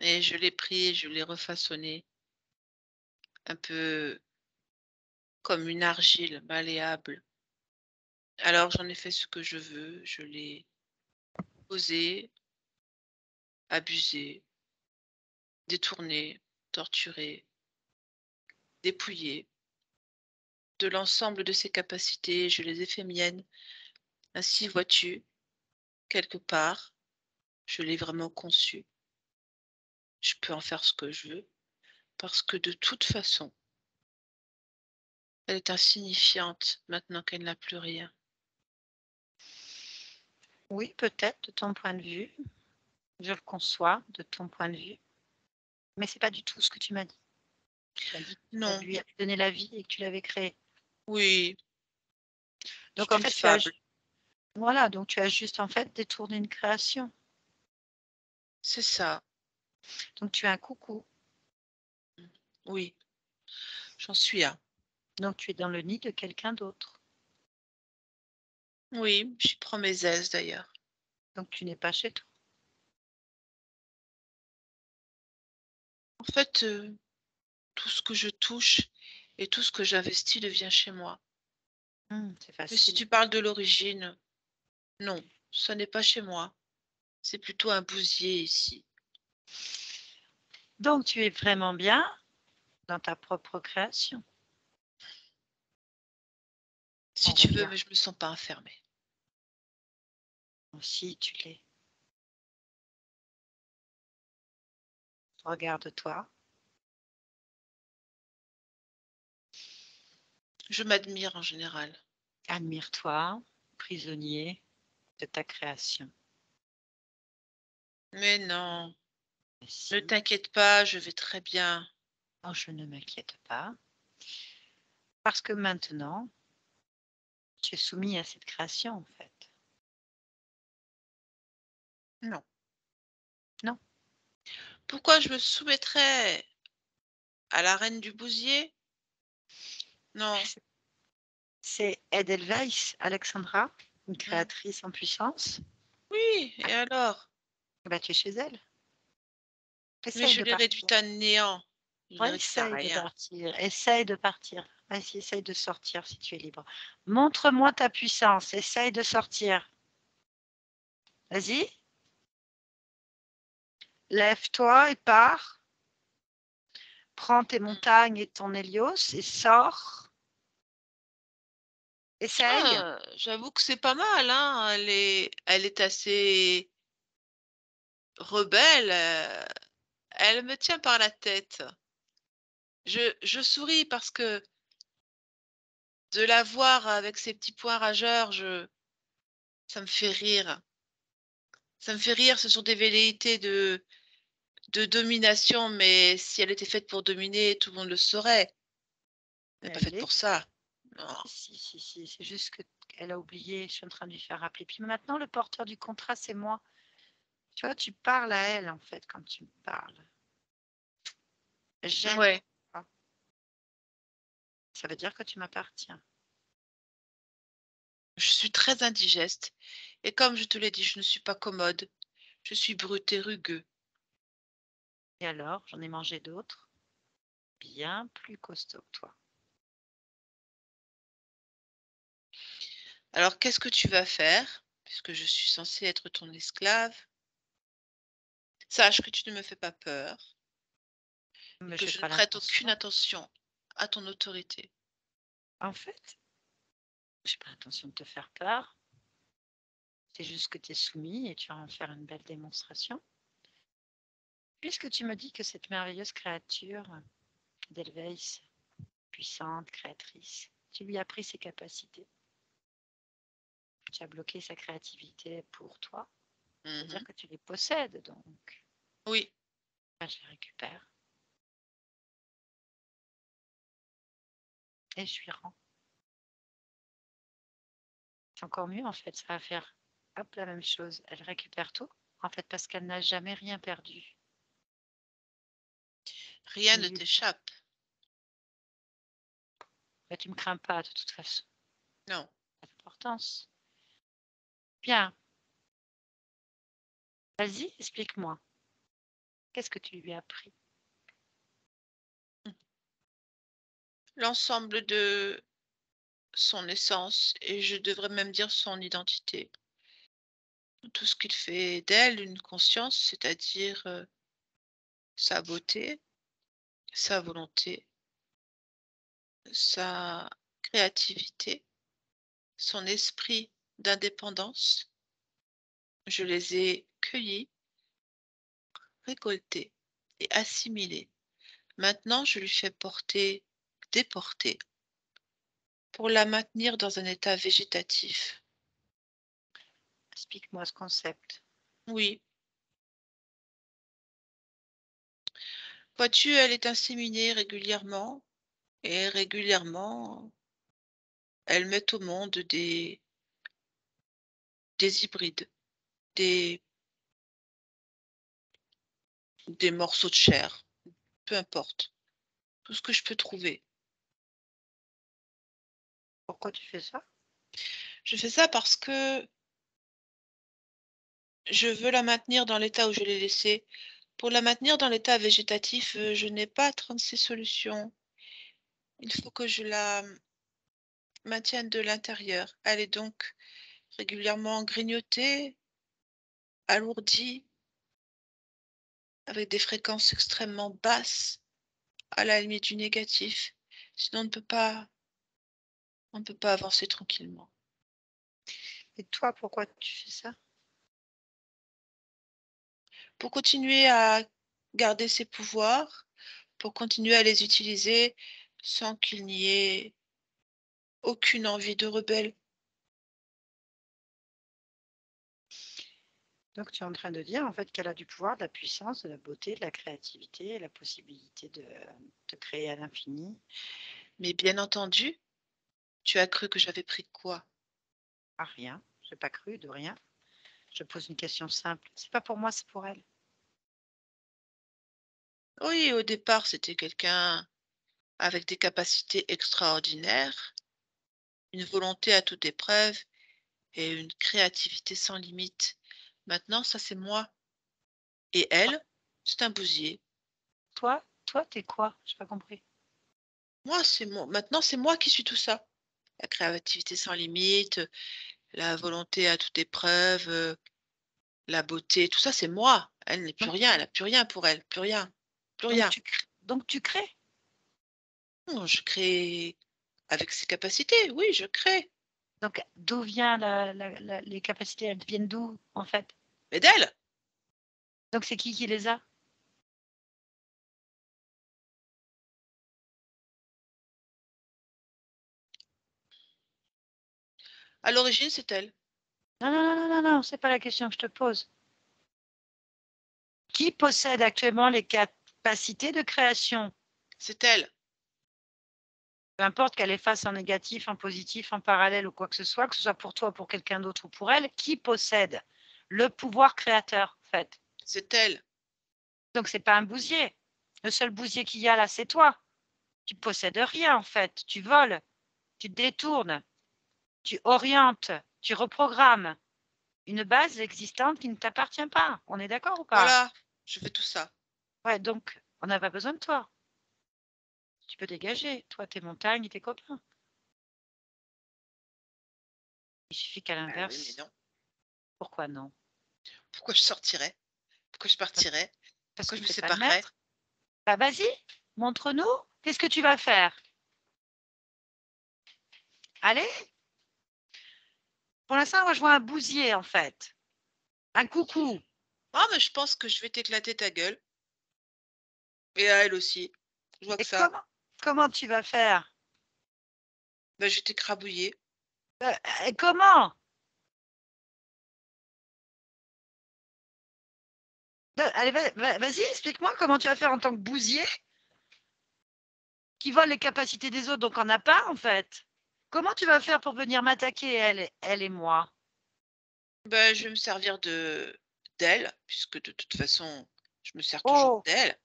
et je l'ai pris, je l'ai refaçonnée un peu comme une argile malléable. Alors j'en ai fait ce que je veux, je l'ai posée, abusée, détournée, torturée, dépouillée de l'ensemble de ses capacités, je les ai fait miennes. Ainsi, vois-tu, quelque part, je l'ai vraiment conçue. Je peux en faire ce que je veux, parce que de toute façon, elle est insignifiante maintenant qu'elle n'a plus rien. Oui, peut-être de ton point de vue. Je le conçois de ton point de vue. Mais c'est pas du tout ce que tu m'as dit. Tu m'as dit que tu Non, lui avais donné la vie et que tu l'avais créé. oui, Donc c'est en une fait, fable, voilà, donc tu as juste en fait détourné une création. c'est ça, Donc tu es un coucou. oui, j'en suis un. Donc tu es dans le nid de quelqu'un d'autre. Oui, j'y prends mes aises d'ailleurs. Donc tu n'es pas chez toi. En fait, tout ce que je touche et tout ce que j'investis devient chez moi. C'est Mais si facile. tu parles de l'origine, non, ce n'est pas chez moi. C'est plutôt un bousier ici. Donc tu es vraiment bien dans ta propre création. Si On tu veux, regarde. mais je me sens pas enfermée. Si tu l'es. Regarde-toi. Je m'admire en général. Admire-toi, prisonnier de ta création. Mais non, ne Si. t'inquiète pas, je vais très bien. Oh, je ne m'inquiète pas. Parce que maintenant, tu es soumis à cette création, en fait. Non. Non. Pourquoi je me soumettrais à la reine du bousier? Non. C'est Edelweiss, Alexandra, une Mm. créatrice en puissance. Oui, et alors? Bah, tu es chez elle. Mais Essaye je de l'ai partir. réduite à néant. Je l'ai Ouais, réduite à essaye de rien. partir. Essaye de partir. Vas-y, essaye de sortir si tu es libre. Montre-moi ta puissance. Essaye de sortir. Vas-y. Lève-toi et pars. Prends tes montagnes et ton Hélios et sors. Essaye. Ah, j'avoue que c'est pas mal, hein. Elle est assez rebelle. Elle me tient par la tête. Je souris parce que de la voir avec ses petits points rageurs, ça me fait rire. Ça me fait rire, ce sont des velléités de domination, mais si elle était faite pour dominer, tout le monde le saurait. Elle n'est pas Elle faite l'est. pour ça. Non. Si. C'est juste qu'elle a oublié. Je suis en train de lui faire rappeler. Puis maintenant, le porteur du contrat, c'est moi. Tu vois, tu parles à elle, en fait, quand tu me parles. J'aime Ouais. pas. Ça veut dire que tu m'appartiens. Je suis très indigeste. Et comme je te l'ai dit, je ne suis pas commode. Je suis brute et rugueux. Et alors, j'en ai mangé d'autres, bien plus costauds que toi. Alors, qu'est-ce que tu vas faire, puisque je suis censée être ton esclave? Sache que tu ne me fais pas peur et Mais que je n'ai je ne pas prête aucune l'intention. attention à ton autorité. En fait, j'ai pas l'intention de te faire peur. C'est juste que tu es soumis et tu vas en faire une belle démonstration. Puisque tu me dis que cette merveilleuse créature d'Elveis, puissante, créatrice, tu lui as pris ses capacités. Tu as bloqué sa créativité pour toi. C'est-à-dire que tu les possèdes, donc. Oui. Je les récupère. Et je lui rends. C'est encore mieux, en fait. Ça va faire hop, la même chose. Elle récupère tout, en fait, parce qu'elle n'a jamais rien perdu. Rien ne t'échappe. Bah, tu ne me crains pas, de toute façon. Non. Pas d'importance. Bien. Vas-y, explique-moi. Qu'est-ce que tu lui as appris? L'ensemble de son essence, et je devrais même dire son identité. Tout ce qu'il fait d'elle une conscience, c'est-à-dire sa beauté, sa volonté, sa créativité, son esprit d'indépendance. Je les ai cueillis, récoltés et assimilés. Maintenant, je lui fais déporter, pour la maintenir dans un état végétatif. Explique-moi ce concept. Oui. Vois-tu, elle est inséminée régulièrement, et régulièrement, elle met au monde des hybrides, des morceaux de chair, peu importe, tout ce que je peux trouver. Pourquoi tu fais ça? Je fais ça parce que je veux la maintenir dans l'état où je l'ai laissée. Pour la maintenir dans l'état végétatif, je n'ai pas 36 solutions. Il faut que je la maintienne de l'intérieur. Elle est donc régulièrement grignotée, alourdie, avec des fréquences extrêmement basses, à la limite du négatif. Sinon, on ne peut pas avancer tranquillement. Et toi, pourquoi tu fais ça? Pour continuer à garder ses pouvoirs, pour continuer à les utiliser sans qu'il n'y ait aucune envie de rebelle. Donc, tu es en train de dire en fait qu'elle a du pouvoir, de la puissance, de la beauté, de la créativité, la possibilité de créer à l'infini. Mais bien entendu, tu as cru que j'avais pris quoi? À rien. Je n'ai pas cru de rien. Je pose une question simple. C'est pas pour moi, c'est pour elle. Oui, au départ, c'était quelqu'un avec des capacités extraordinaires, une volonté à toute épreuve et une créativité sans limite. Maintenant, ça c'est moi. Et elle, c'est un bousier. Toi, t'es quoi? Je n'ai pas compris. Moi, c'est moi. Maintenant, c'est moi qui suis tout ça. La créativité sans limite, la volonté à toute épreuve, la beauté, tout ça, c'est moi. Elle n'est plus rien, elle n'a plus rien pour elle, plus rien, plus rien. Donc tu crées? Non, je crée avec ses capacités, oui, je crée. Donc d'où viennent les capacités? Elles viennent d'où en fait? Mais d'elle, Donc c'est qui les a? à l'origine, c'est elle. Non, non, non, non, non, non, c'est pas la question que je te pose. Qui possède actuellement les capacités de création? C'est elle. Peu importe qu'elle les fasse en négatif, en positif, en parallèle ou quoi que ce soit pour toi, pour quelqu'un d'autre ou pour elle, qui possède le pouvoir créateur, en fait? C'est elle. Donc, c'est pas un bousier. Le seul bousier qu'il y a là, c'est toi. Tu possèdes rien, en fait. Tu voles, tu détournes, tu orientes, tu reprogrammes une base existante qui ne t'appartient pas. On est d'accord ou pas? Voilà, je fais tout ça. Ouais, donc, on n'a pas besoin de toi. Tu peux dégager, toi, tes montagnes et tes copains. Il suffit qu'à l'inverse. Oui, mais non. Pourquoi non? Pourquoi je sortirais? Pourquoi je partirais? Parce Pourquoi que je me t'es pas le séparerais? maître. Bah vas-y, montre-nous. Qu'est-ce que tu vas faire? Allez, Pour l'instant, moi, je vois un bousier, en fait. Un coucou. Ah, mais je pense que je vais t'éclater ta gueule. Et à elle aussi. Je vois que Et ça. comment tu vas faire? Ben, je vais t'écrabouiller. Et comment? Allez, vas-y, explique-moi comment tu vas faire en tant que bousier qui vole les capacités des autres, donc on n'a pas, en fait. Comment tu vas faire pour venir m'attaquer, elle et moi? Ben, je vais me servir d'elle, puisque de toute façon, je me sers toujours Oh, d'elle.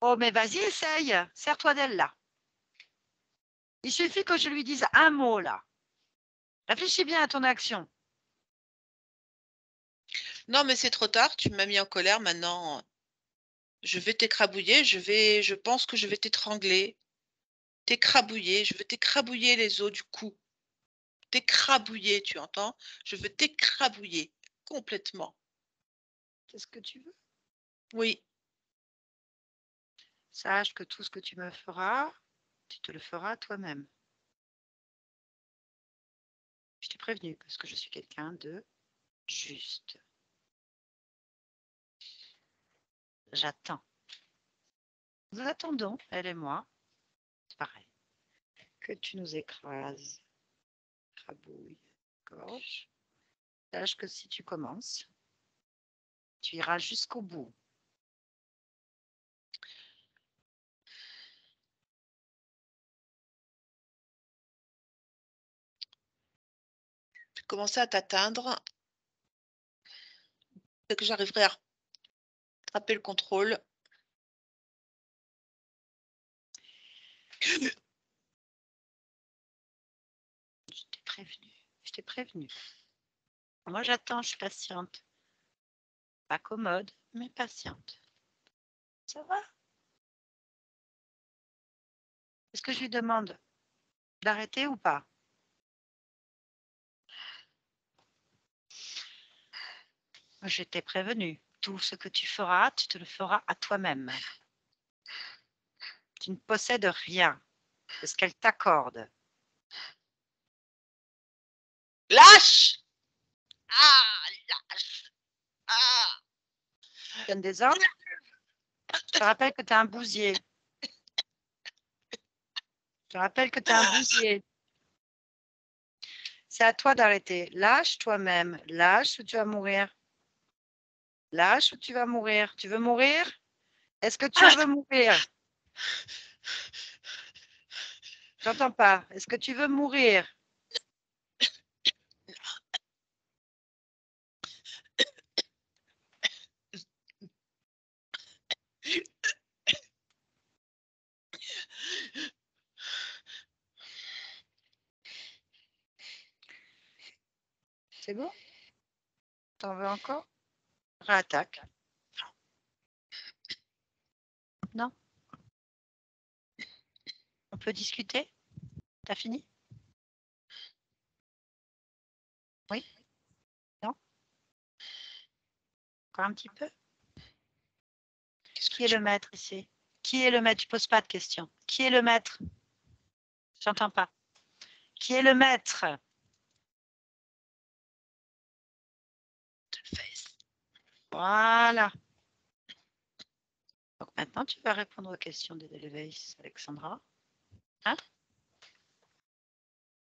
oh, mais vas-y, essaye. Sers-toi d'elle, là. Il suffit que je lui dise un mot, là. Réfléchis bien à ton action. Non, mais c'est trop tard, tu m'as mis en colère, maintenant, je vais t'écrabouiller, je pense que je vais t'étrangler, t'écrabouiller, je veux t'écrabouiller les os du cou. T'écrabouiller, tu entends? Je veux t'écrabouiller complètement. Qu'est-ce que tu veux? Oui, Sache que tout ce que tu me feras, tu te le feras toi-même. Je t'ai prévenu parce que je suis quelqu'un de juste. J'attends. Nous attendons, elle et moi, c'est pareil, que tu nous écrases, crabouille, gorge. Sache que si tu commences, tu iras jusqu'au bout. je vais commencer à t'atteindre. Dès que j'arriverai à rattraper le contrôle. Je t'ai prévenu. Je t'ai prévenu. Moi, j'attends, je suis patiente. Pas commode, mais patiente. Ça va? Est-ce que je lui demande d'arrêter ou pas? Je t'ai prévenu. Tout ce que tu feras, tu te le feras à toi-même. Tu ne possèdes rien de ce qu'elle t'accorde. Lâche! Ah, lâche! Ah! Tu donnes des ordres? Je te rappelle que tu es un bousier. Je te rappelle que tu es un bousier. C'est à toi d'arrêter. Lâche toi-même. Lâche ou tu vas mourir. Lâche ou tu vas mourir. Tu veux mourir? Est-ce que tu veux mourir? J'entends pas. Est-ce que tu veux mourir? C'est bon? T'en veux encore? Réattaque. Non? On peut discuter? T'as fini? Oui? Non? Encore un petit peu? Qui est le maître ici? Qui est le maître? Tu poses pas de questions. Qui est le maître? J'entends pas. Qui est le maître? Voilà. Donc maintenant, tu vas répondre aux questions d'Edelweiss, Alexandra. Hein?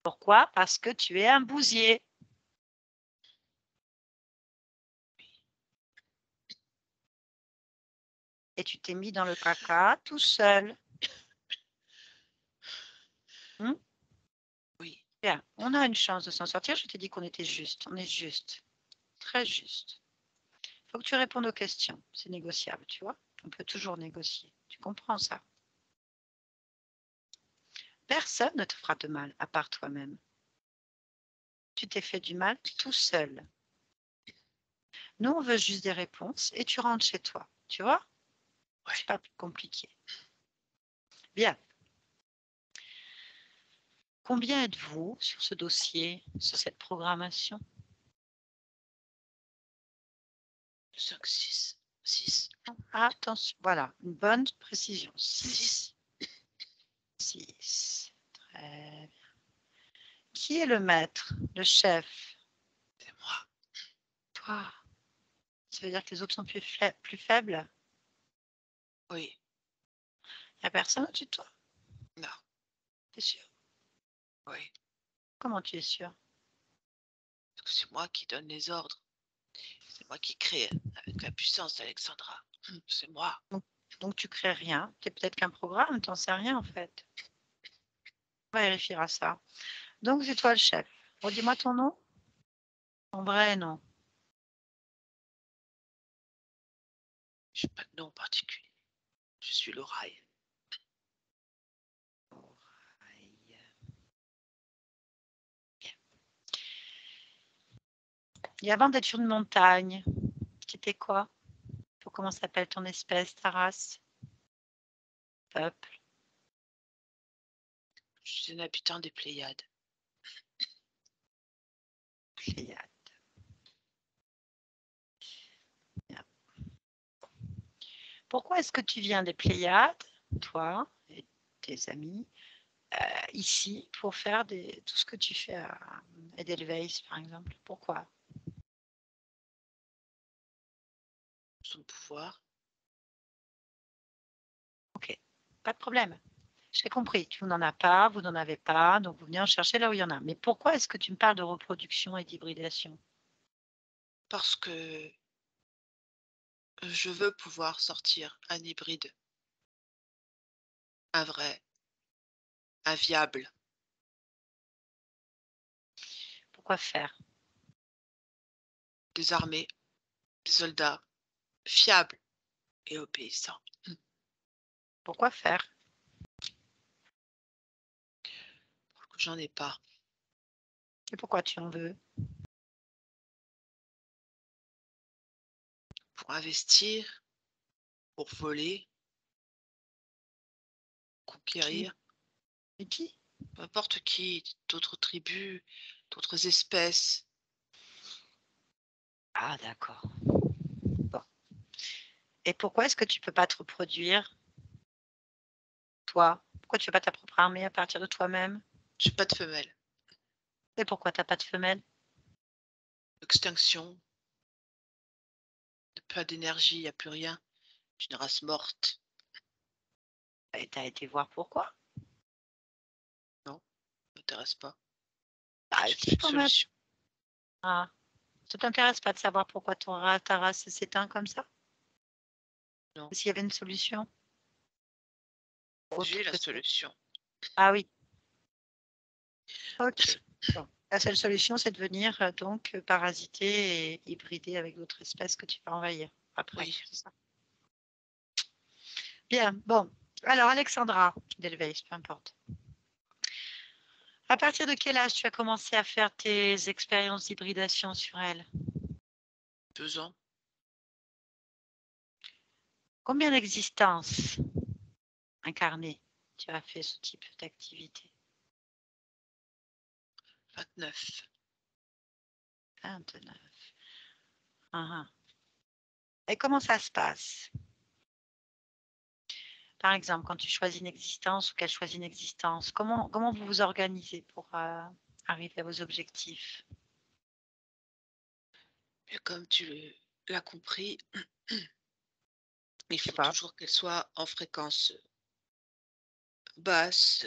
Pourquoi? Parce que tu es un bousier. Et tu t'es mis dans le caca tout seul. Oui. Bien, on a une chance de s'en sortir. Je t'ai dit qu'on était juste. On est juste. Très juste. Il faut que tu répondes aux questions. C'est négociable, tu vois. On peut toujours négocier. Tu comprends ça? Personne ne te fera de mal à part toi-même. Tu t'es fait du mal tout seul. Nous, on veut juste des réponses et tu rentres chez toi. Tu vois? Ouais. C'est pas plus compliqué. Bien. Combien êtes-vous sur ce dossier, sur cette programmation? 5, 6. 6. Attention, voilà, une bonne précision. 6. 6. Très bien. Qui est le maître, le chef? Toi, ça veut dire que les autres sont plus faibles? Oui. Il n'y a personne au-dessus de toi? Non. T'es sûr? Oui. Comment tu es sûr? Parce que c'est moi qui donne les ordres. C'est moi qui crée avec la puissance, Alexandra. C'est moi. Donc tu crées rien. Tu es peut-être qu'un programme, t'en sais rien en fait. On va vérifier à ça. Donc c'est toi le chef. Redis-moi ton nom. Ton vrai nom. Je n'ai pas de nom particulier. Je suis l'oreille. Et avant d'être sur une montagne, c'était quoi? Comment s'appelle ton espèce, ta race? Peuple. Je suis un habitant des Pléiades. Pléiade. Bien. Pourquoi est-ce que tu viens des Pléiades, toi et tes amis, ici, pour faire tout ce que tu fais à Edelweiss, par exemple? Pourquoi? Son pouvoir. Ok, pas de problème. J'ai compris, tu n'en as pas, vous n'en avez pas, donc vous venez en chercher là où il y en a. Mais pourquoi est-ce que tu me parles de reproduction et d'hybridation? Parce que je veux pouvoir sortir un hybride. Un vrai. Un viable. Pourquoi faire? Des armées. Des soldats. Fiables et obéissants. Pourquoi faire? Parce que j'en ai pas. Et pourquoi tu en veux? Pour investir. Pour voler. Conquérir. Et qui? Peu importe qui. D'autres tribus. D'autres espèces. Ah, d'accord. Bon. Et pourquoi est-ce que tu ne peux pas te reproduire, toi? Pourquoi tu ne fais pas ta propre armée à partir de toi-même? J'ai pas de femelle. Et pourquoi tu n'as pas de femelle? Extinction. Pas d'énergie, il n'y a plus rien. Une race morte. Et tu as été voir pourquoi? Non, ça m'intéresse pas. Ah, J'ai si, une quand même. solution. Ah, ça t'intéresse pas de savoir pourquoi ta race s'éteint comme ça? Non, S'il y avait une solution? j'ai Autre la que ça. solution. Ah oui. Ok. Bon. La seule solution, c'est de venir donc parasiter et hybrider avec d'autres espèces que tu vas envahir après. Oui. C'est ça. Bien. Bon. Alors, Alexandra Delveis, peu importe. À partir de quel âge tu as commencé à faire tes expériences d'hybridation sur elle? 2 ans. Combien d'existences incarnées tu as fait ce type d'activité? 29. 29. Ah, ah. Et comment ça se passe? Par exemple, quand tu choisis une existence ou qu'elle choisit une existence, comment vous vous organisez pour arriver à vos objectifs? Et comme tu l'as compris, il Je sais faut pas. toujours qu'elle soit en fréquence basse.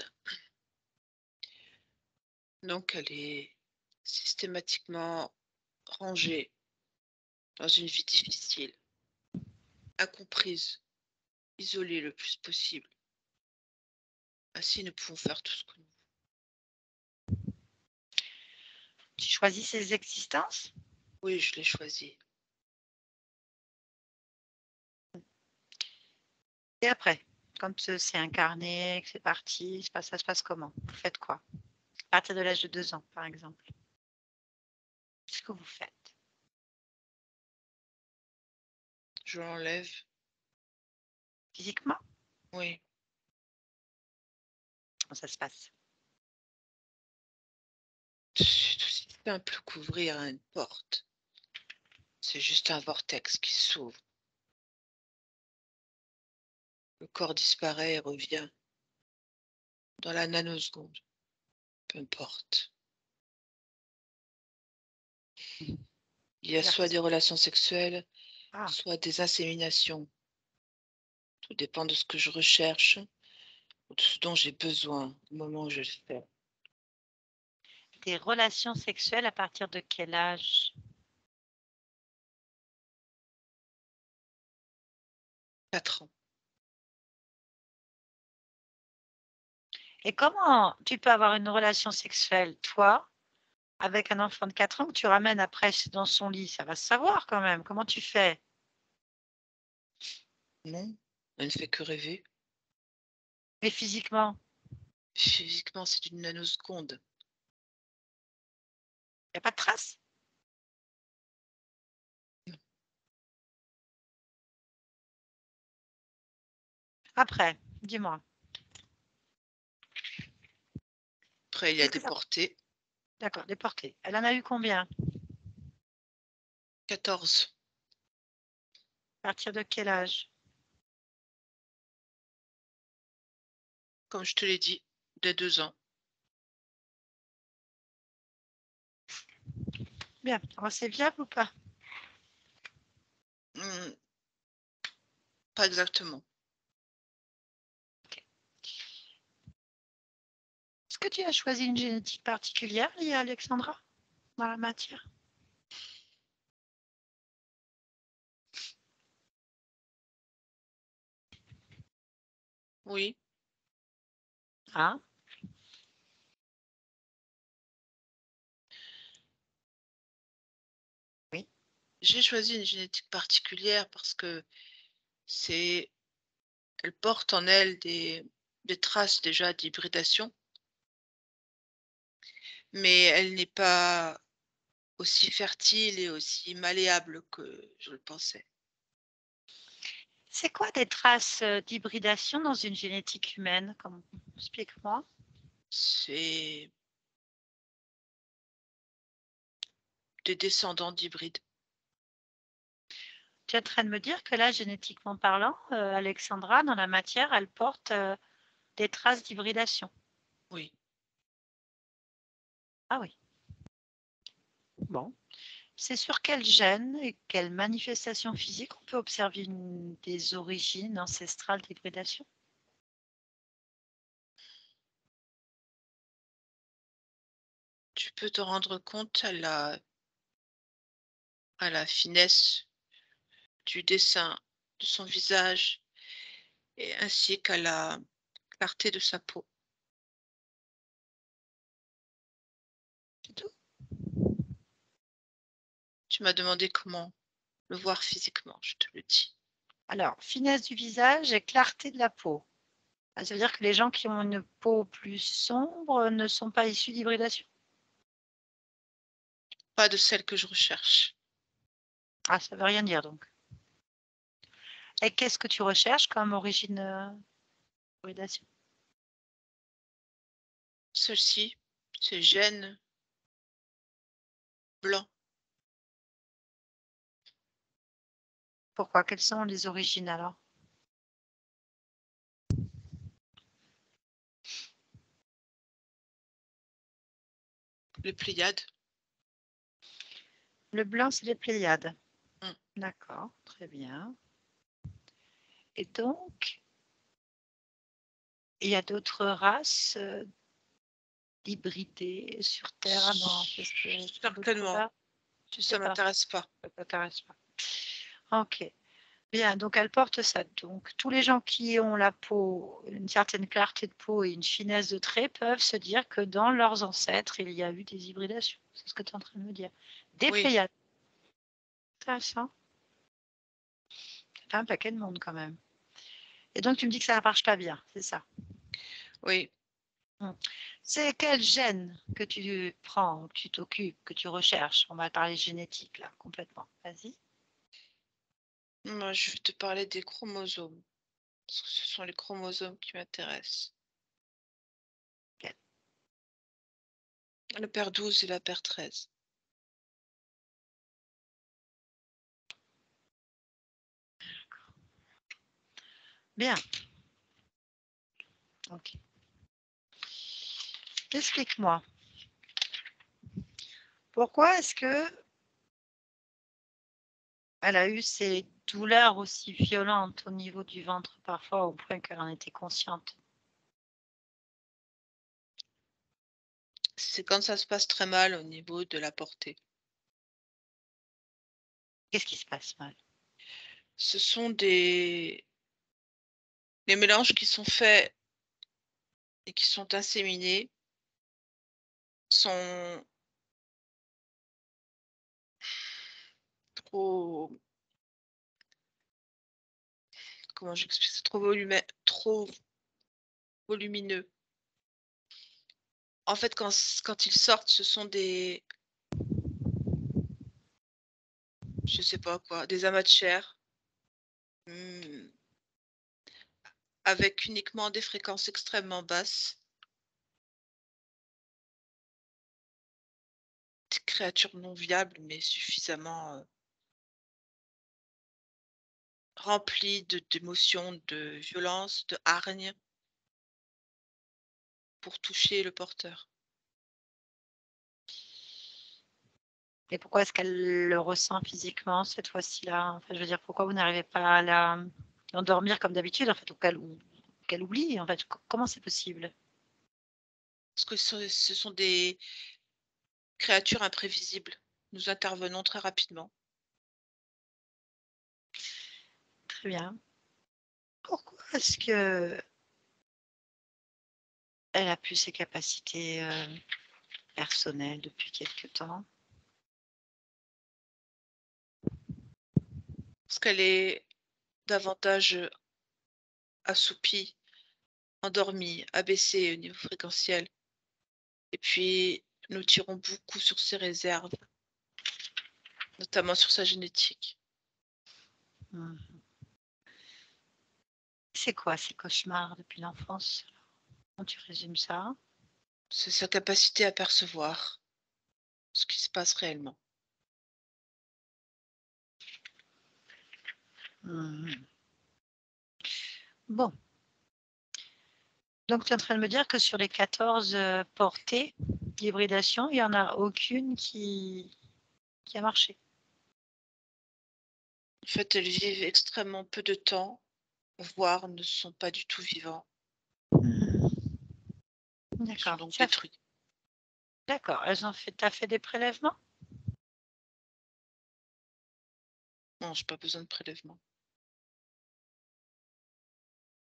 Donc, elle est systématiquement rangée dans une vie difficile, incomprise, isolée le plus possible. Ainsi, nous pouvons faire tout ce que nous voulons. Tu choisis ces existences? Oui, je l'ai choisi. Et après, quand c'est incarné, que c'est parti, ça se passe comment? Vous faites quoi? À partir de l'âge de 2 ans, par exemple. Qu'est-ce que vous faites? Je l'enlève. Physiquement? Oui. Comment ça se passe? C'est aussi simple qu'ouvrir une porte. C'est juste un vortex qui s'ouvre. Le corps disparaît et revient dans la nanoseconde. Peu importe. Il y a soit des relations sexuelles, Ah, soit des inséminations. Tout dépend de ce que je recherche ou de ce dont j'ai besoin au moment où je le fais. des relations sexuelles à partir de quel âge? 4 ans. Et comment tu peux avoir une relation sexuelle, toi, avec un enfant de 4 ans que tu ramènes après dans son lit? Ça va se savoir quand même. Comment tu fais? Non, elle ne fait que rêver. Et physiquement, Physiquement, c'est une nanoseconde. il n'y a pas de trace? Après, dis-moi. Après, il y a Qu'est-ce des que ça... portées. D'accord, déportée. Elle en a eu combien? 14. À partir de quel âge? Comme je te l'ai dit, dès 2 ans. Bien. Alors, c'est viable ou pas? Hmm, pas exactement. Est-ce que tu as choisi une génétique particulière liée à Alexandra dans la matière? Oui, Hein? Oui. j'ai choisi une génétique particulière parce que c'est, elle porte en elle des traces déjà d'hybridation, mais elle n'est pas aussi fertile et aussi malléable que je le pensais. C'est quoi des traces d'hybridation dans une génétique humaine? Explique-moi. C'est des descendants d'hybrides. Tu es en train de me dire que là, génétiquement parlant, Alexandra, dans la matière, elle porte des traces d'hybridation. Oui. Ah oui. Bon. C'est sur quel gène et quelle manifestation physique on peut observer des origines ancestrales d'hybridation? Tu peux te rendre compte à la finesse du dessin de son visage et ainsi qu'à la clarté de sa peau. C'est tout. Tu m'as demandé comment le voir physiquement, je te le dis. Alors, finesse du visage et clarté de la peau. Ah, ça veut dire que les gens qui ont une peau plus sombre ne sont pas issus d'hybridation? Pas de celle que je recherche. Ah, ça veut rien dire donc. Et qu'est-ce que tu recherches comme origine d'hybridation? Celle-ci, ces gènes blancs, Pourquoi? Quelles sont les origines alors? les Pléiades. Le blanc, c'est les Pléiades. Mm. D'accord, très bien. Et donc, il y a d'autres races d'hybridés sur Terre? Ah non, parce que Certainement, je sais ça pas, m'intéresse pas. ça t'intéresse pas. Ok, bien, donc elle porte ça. Donc, tous les gens qui ont la peau, une certaine clarté de peau et une finesse de trait peuvent se dire que dans leurs ancêtres, il y a eu des hybridations. C'est ce que tu es en train de me dire. Des Oui, Pléiades. Intéressant. C'est un paquet de monde quand même. Et donc, tu me dis que ça ne marche pas bien, c'est ça? oui. C'est quel gène que tu prends, que tu t'occupes, que tu recherches? On va parler génétique là, complètement. Vas-y. Moi, je vais te parler des chromosomes. Parce que ce sont les chromosomes qui m'intéressent. Quel? La paire 12 et la paire 13. Bien. Ok. Explique-moi. Pourquoi est-ce que Elle a eu ces douleurs aussi violentes au niveau du ventre parfois au point qu'elle en était consciente. C'est quand ça se passe très mal au niveau de la portée. Qu'est-ce qui se passe mal? Ce sont les mélanges qui sont faits et qui sont inséminés sont trop, comment j'explique? C'est trop volumineux. En fait, quand ils sortent, ce sont je sais pas quoi, des amas de chair, avec uniquement des fréquences extrêmement basses. Des créatures non viables, mais suffisamment, remplies d'émotions, de violence, de hargne pour toucher le porteur. Et pourquoi est-ce qu'elle le ressent physiquement cette fois-ci-là? Enfin, je veux dire, pourquoi vous n'arrivez pas à l'endormir comme d'habitude, en fait, ou qu'elle oublie, en fait? Comment c'est possible? Parce que ce sont des créatures imprévisibles. Nous intervenons très rapidement. Très bien. Pourquoi est-ce qu'elle a plus ses capacités, personnelles depuis quelque temps? Parce qu'elle est davantage, assoupie, endormie, abaissée au niveau fréquentiel. Et puis, nous tirons beaucoup sur ses réserves, notamment sur sa génétique. Mmh. C'est quoi ces cauchemars depuis l'enfance? Comment tu résumes ça? C'est sa capacité à percevoir ce qui se passe réellement. Mmh. Bon. Donc tu es en train de me dire que sur les 14, portées d'hybridation, il y en a aucune qui a marché? En fait, elles vivent extrêmement peu de temps, voire ne sont pas du tout vivants, Mmh. sont D'accord. donc Tu as fait détruits. D'accord, elles ont fait tu as fait des prélèvements? Non, j'ai pas besoin de prélèvement.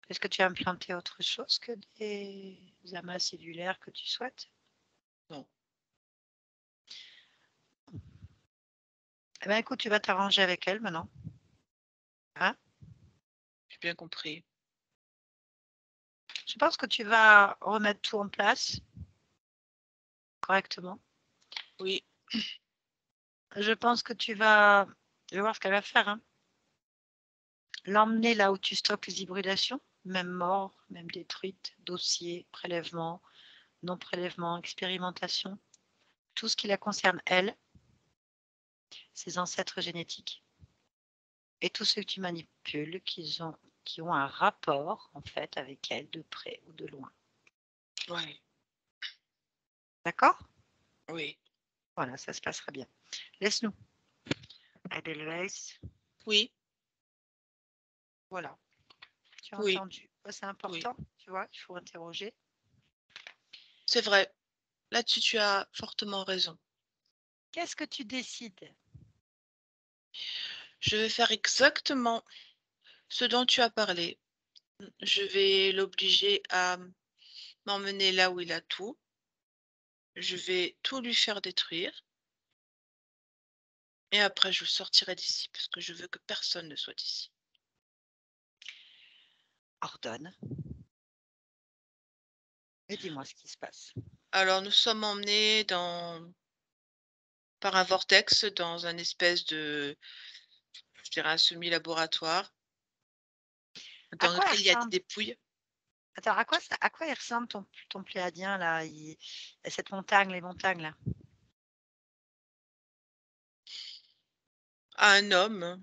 Est-ce que tu as implanté autre chose que des amas cellulaires que tu souhaites? Non. Eh ben, écoute, tu vas t'arranger avec elle maintenant. Hein? J'ai bien compris. Je pense que tu vas remettre tout en place correctement. Oui, Je pense que je vais voir ce qu'elle va faire, hein. L'emmener là où tu stockes les hybridations, même morts, même détruites, dossiers, prélèvements, non prélèvements, expérimentation, tout ce qui la concerne elle, ses ancêtres génétiques et tous ceux que tu manipules qui ont un rapport en fait avec elle de près ou de loin. ouais, D'accord? oui, Voilà, ça se passera bien. Laisse-nous. Edelweiss, oui, voilà. Tu as oui, entendu. Ça, c'est oui. important, tu vois, il faut interroger. C'est vrai. Là-dessus, tu as fortement raison. Qu'est-ce que tu décides? Je vais faire exactement ce dont tu as parlé. Je vais l'obliger à m'emmener là où il a tout. Je vais tout lui faire détruire. Et après, je sortirai d'ici parce que je veux que personne ne soit d'ici. Ordonne et dis-moi ce qui se passe. Alors, nous sommes emmenés par un vortex dans un espèce de, je dirais, un semi-laboratoire À dans quoi il lequel il y a des ressemble? dépouilles. Attends, à quoi il ressemble ton pléiadien là? Cette montagne, les montagnes là? À un homme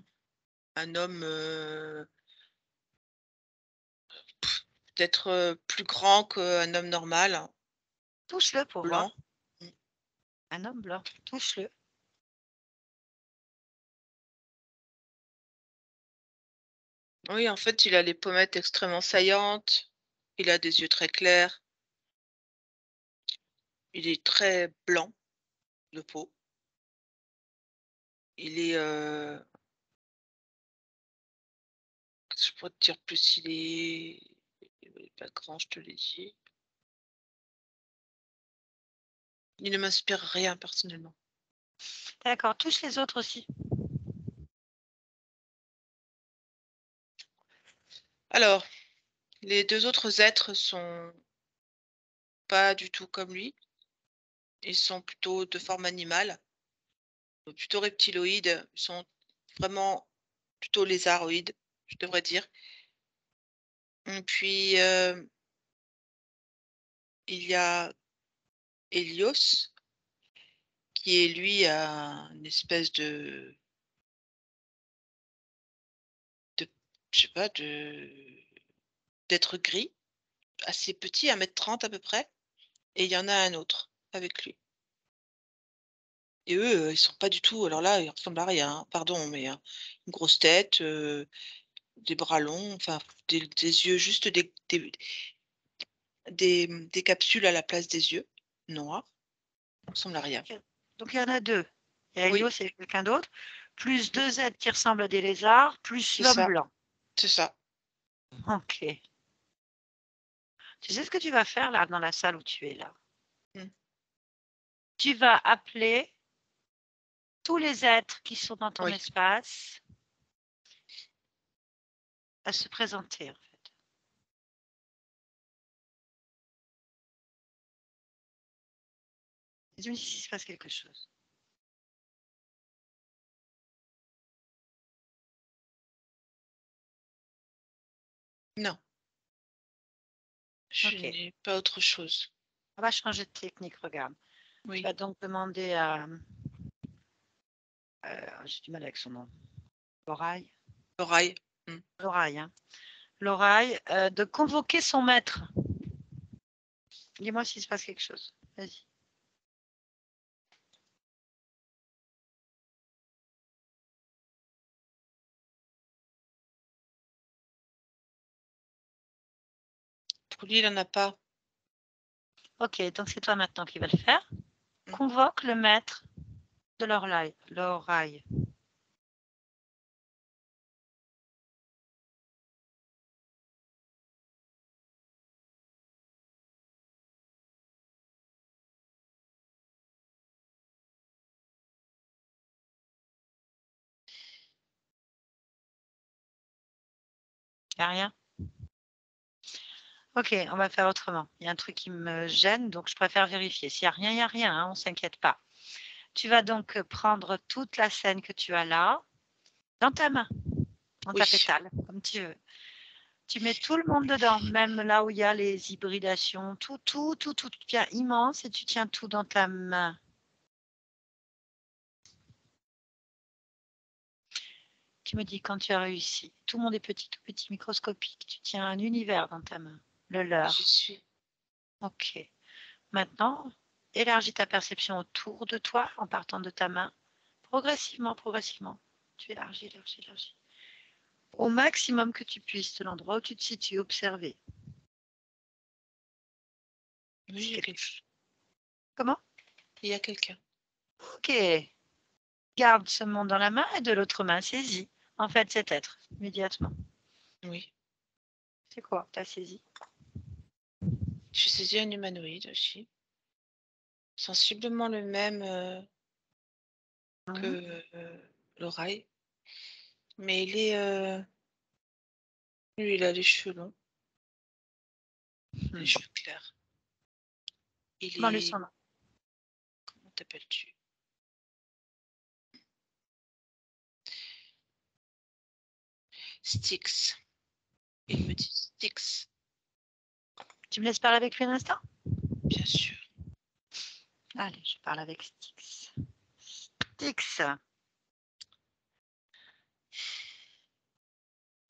peut-être plus grand qu'un homme normal, Touche-le pour blanc. voir. Un homme blanc, touche-le. Oui, en fait, il a les pommettes extrêmement saillantes. Il a des yeux très clairs. Il est très blanc de peau. Il est, je pourrais te dire plus, il est pas grand, je te l'ai dit. Il ne m'inspire rien personnellement. D'accord, touche les autres aussi. Alors, les 2 autres êtres sont pas du tout comme lui. Ils sont plutôt de forme animale, plutôt reptiloïdes. Ils sont vraiment plutôt lézaroïdes, je devrais dire. Et puis, il y a Hélios, qui est lui une espèce de je sais pas, d'être gris, assez petit, 1,30 m à peu près, et il y en a un autre avec lui. Et eux, ils sont pas du tout, alors là, ils ressemblent à rien, hein, pardon, mais une grosse tête, des bras longs, enfin des yeux, juste des capsules à la place des yeux, noirs, ça ressemble à rien. Donc il y en a 2. Il y a Oui, Helios et quelqu'un d'autre, plus 2 êtres qui ressemblent à des lézards, plus c'est l'homme ça, blanc. c'est ça. Ok. Tu sais ce que tu vas faire là dans la salle où tu es là? Mmh. Tu vas appeler tous les êtres qui sont dans ton Oui. espace à se présenter en fait. Dis-moi s'il se passe quelque chose. Non, je Ok. n'ai pas autre chose. On va changer de technique, regarde. Tu Oui, vas donc demander à... j'ai du mal avec son nom. Loraï. l'oreille. Mmh. Loraï, hein. Loraï, de convoquer son maître. Dis-moi s'il se passe quelque chose. Vas-y. Pour lui, il en a pas. Ok, donc c'est toi maintenant qui vas le faire. Mmh. Convoque le maître de l'oreille. Il n'y a rien? Ok, on va faire autrement. Il y a un truc qui me gêne, donc je préfère vérifier. S'il n'y a rien, hein, on ne s'inquiète pas. Tu vas donc prendre toute la scène que tu as là dans ta main, dans ta Oui, pétale, comme tu veux. Tu mets tout le monde dedans, même là où il y a les hybridations, tout devient immense et tu tiens tout dans ta main. Tu me dis quand tu as réussi. Tout le monde est petit, tout petit, microscopique. Tu tiens un univers dans ta main, le j'y leur. suis. Ok. Maintenant, élargis ta perception autour de toi en partant de ta main. Progressivement, progressivement. Tu élargis. Au maximum que tu puisses de l'endroit où tu te situes, observer. Oui, il y a quelqu'un. Comment? Il y a quelqu'un. Ok. Garde ce monde dans la main et de l'autre main, saisis. En fait, cet être, immédiatement. Oui. C'est quoi? Tu as saisi? J'ai saisi un humanoïde aussi. Sensiblement le même que l'oreille. Mais il est. Lui, il a les cheveux longs, les cheveux clairs. Il Demande-lui est. son nom. Comment t'appelles-tu? Styx. Il me dit Styx, Tu me laisses parler avec lui un instant? bien sûr. Allez, je parle avec Styx. Styx,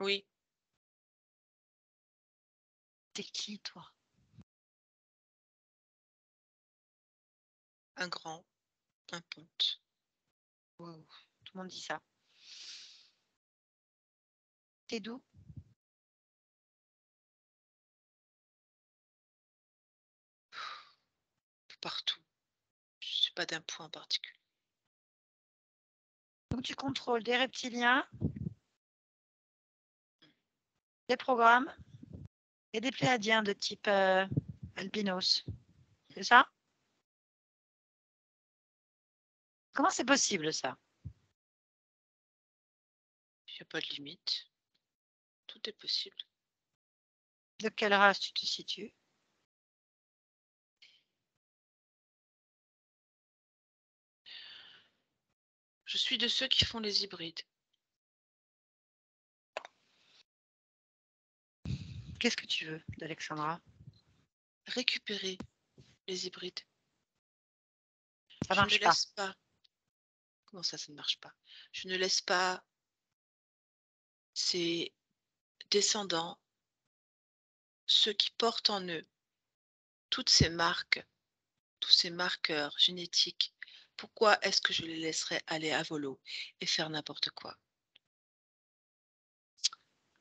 Oui, t'es qui, toi? un grand, un ponte. Wow. Tout le monde dit ça. T'es d'où? partout. Je ne suis pas d'un point en particulier. Donc, tu contrôles des reptiliens, des programmes et des pléiadiens de type albinos. C'est ça? Comment c'est possible, ça? Il n'y a pas de limite. Tout est possible. De quelle race tu te situes? Je suis de ceux qui font les hybrides. Qu'est-ce que tu veux d'Alexandra? Récupérer les hybrides. Ça Je ne marche pas. laisse pas. Comment ça ne marche pas? Je ne laisse pas ces descendants, ceux qui portent en eux toutes ces marques, tous ces marqueurs génétiques. Pourquoi est-ce que je les laisserais aller à volo et faire n'importe quoi?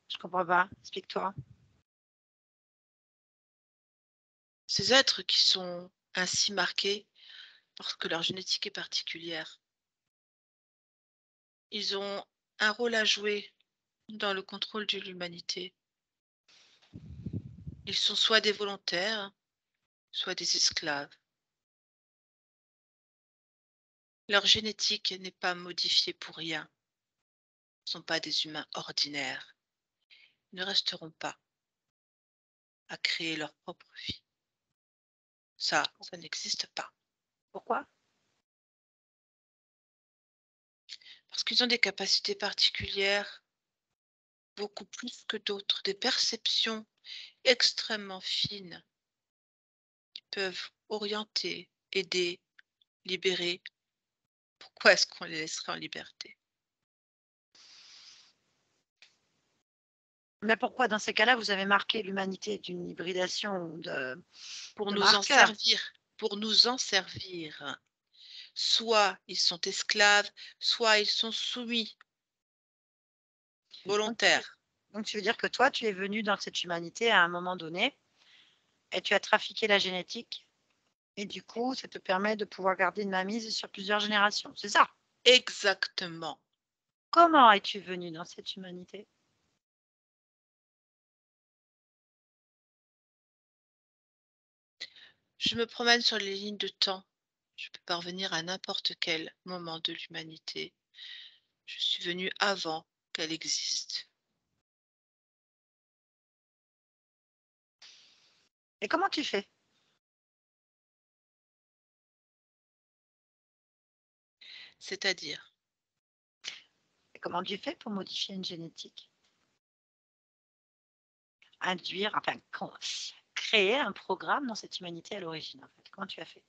Je comprends pas. Explique-toi. Ces êtres qui sont ainsi marqués parce que leur génétique est particulière, ils ont un rôle à jouer dans le contrôle de l'humanité. Ils sont soit des volontaires, soit des esclaves. Leur génétique n'est pas modifiée pour rien. Ce ne sont pas des humains ordinaires. Ils ne resteront pas à créer leur propre vie. Ça n'existe pas. Pourquoi? Parce qu'ils ont des capacités particulières, beaucoup plus que d'autres, des perceptions extrêmement fines qui peuvent orienter, aider, libérer. Pourquoi est-ce qu'on les laisserait en liberté? Mais pourquoi, dans ces cas-là, vous avez marqué l'humanité d'une hybridation Pour de nous en marqueurs? servir, pour nous en servir. Soit ils sont esclaves, soit ils sont soumis, volontaires. Donc, tu veux dire que toi, tu es venu dans cette humanité à un moment donné et tu as trafiqué la génétique et du coup, ça te permet de pouvoir garder une mainmise sur plusieurs générations. C'est ça? Exactement. Comment es-tu venu dans cette humanité? Je me promène sur les lignes de temps. Je peux parvenir à n'importe quel moment de l'humanité. Je suis venue avant qu'elle existe. Et comment tu fais? C'est-à-dire, Et comment tu fais pour modifier une génétique? Induire, enfin, créer un programme dans cette humanité à l'origine, en fait. Comment tu as fait?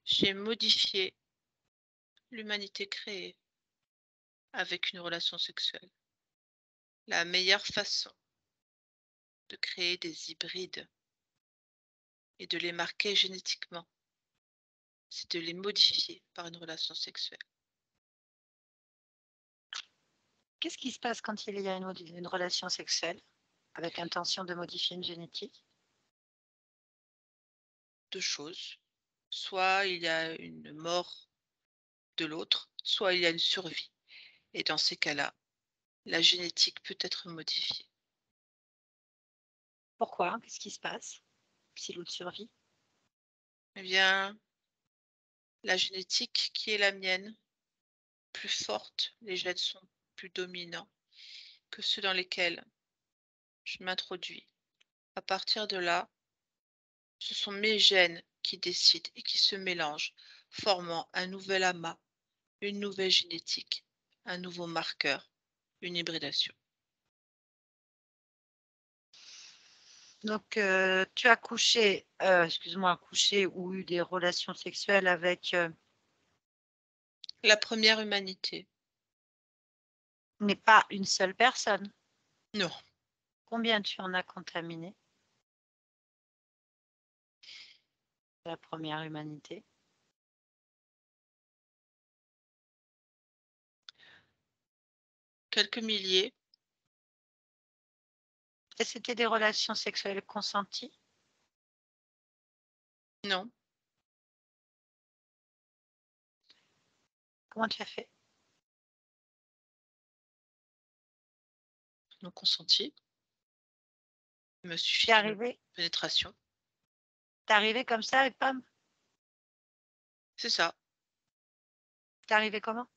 j'ai modifié l'humanité créée avec une relation sexuelle. La meilleure façon de créer des hybrides et de les marquer génétiquement, c'est de les modifier par une relation sexuelle. Qu'est-ce qui se passe quand il y a une relation sexuelle avec intention de modifier une génétique? Deux choses. Soit il y a une mort de l'autre, soit il y a une survie. Et dans ces cas-là, la génétique peut être modifiée. Pourquoi? Qu'est-ce qui se passe si l'autre survit? Eh bien, la génétique qui est la mienne, plus forte, les gènes sont plus dominants que ceux dans lesquels je m'introduis. À partir de là, ce sont mes gènes qui décident et qui se mélangent, formant un nouvel amas, une nouvelle génétique, un nouveau marqueur, une hybridation. Donc, tu as couché, excuse-moi, couché ou eu des relations sexuelles avec, La première humanité. mais pas une seule personne. Non. Combien tu en as contaminé? La première humanité. Quelques milliers. Et c'était des relations sexuelles consenties? Non. Comment tu as fait? Non consenti. Il me suffit T'es d'une arrivé? pénétration. T'es arrivé comme ça et pam? C'est ça. T'es arrivé comment?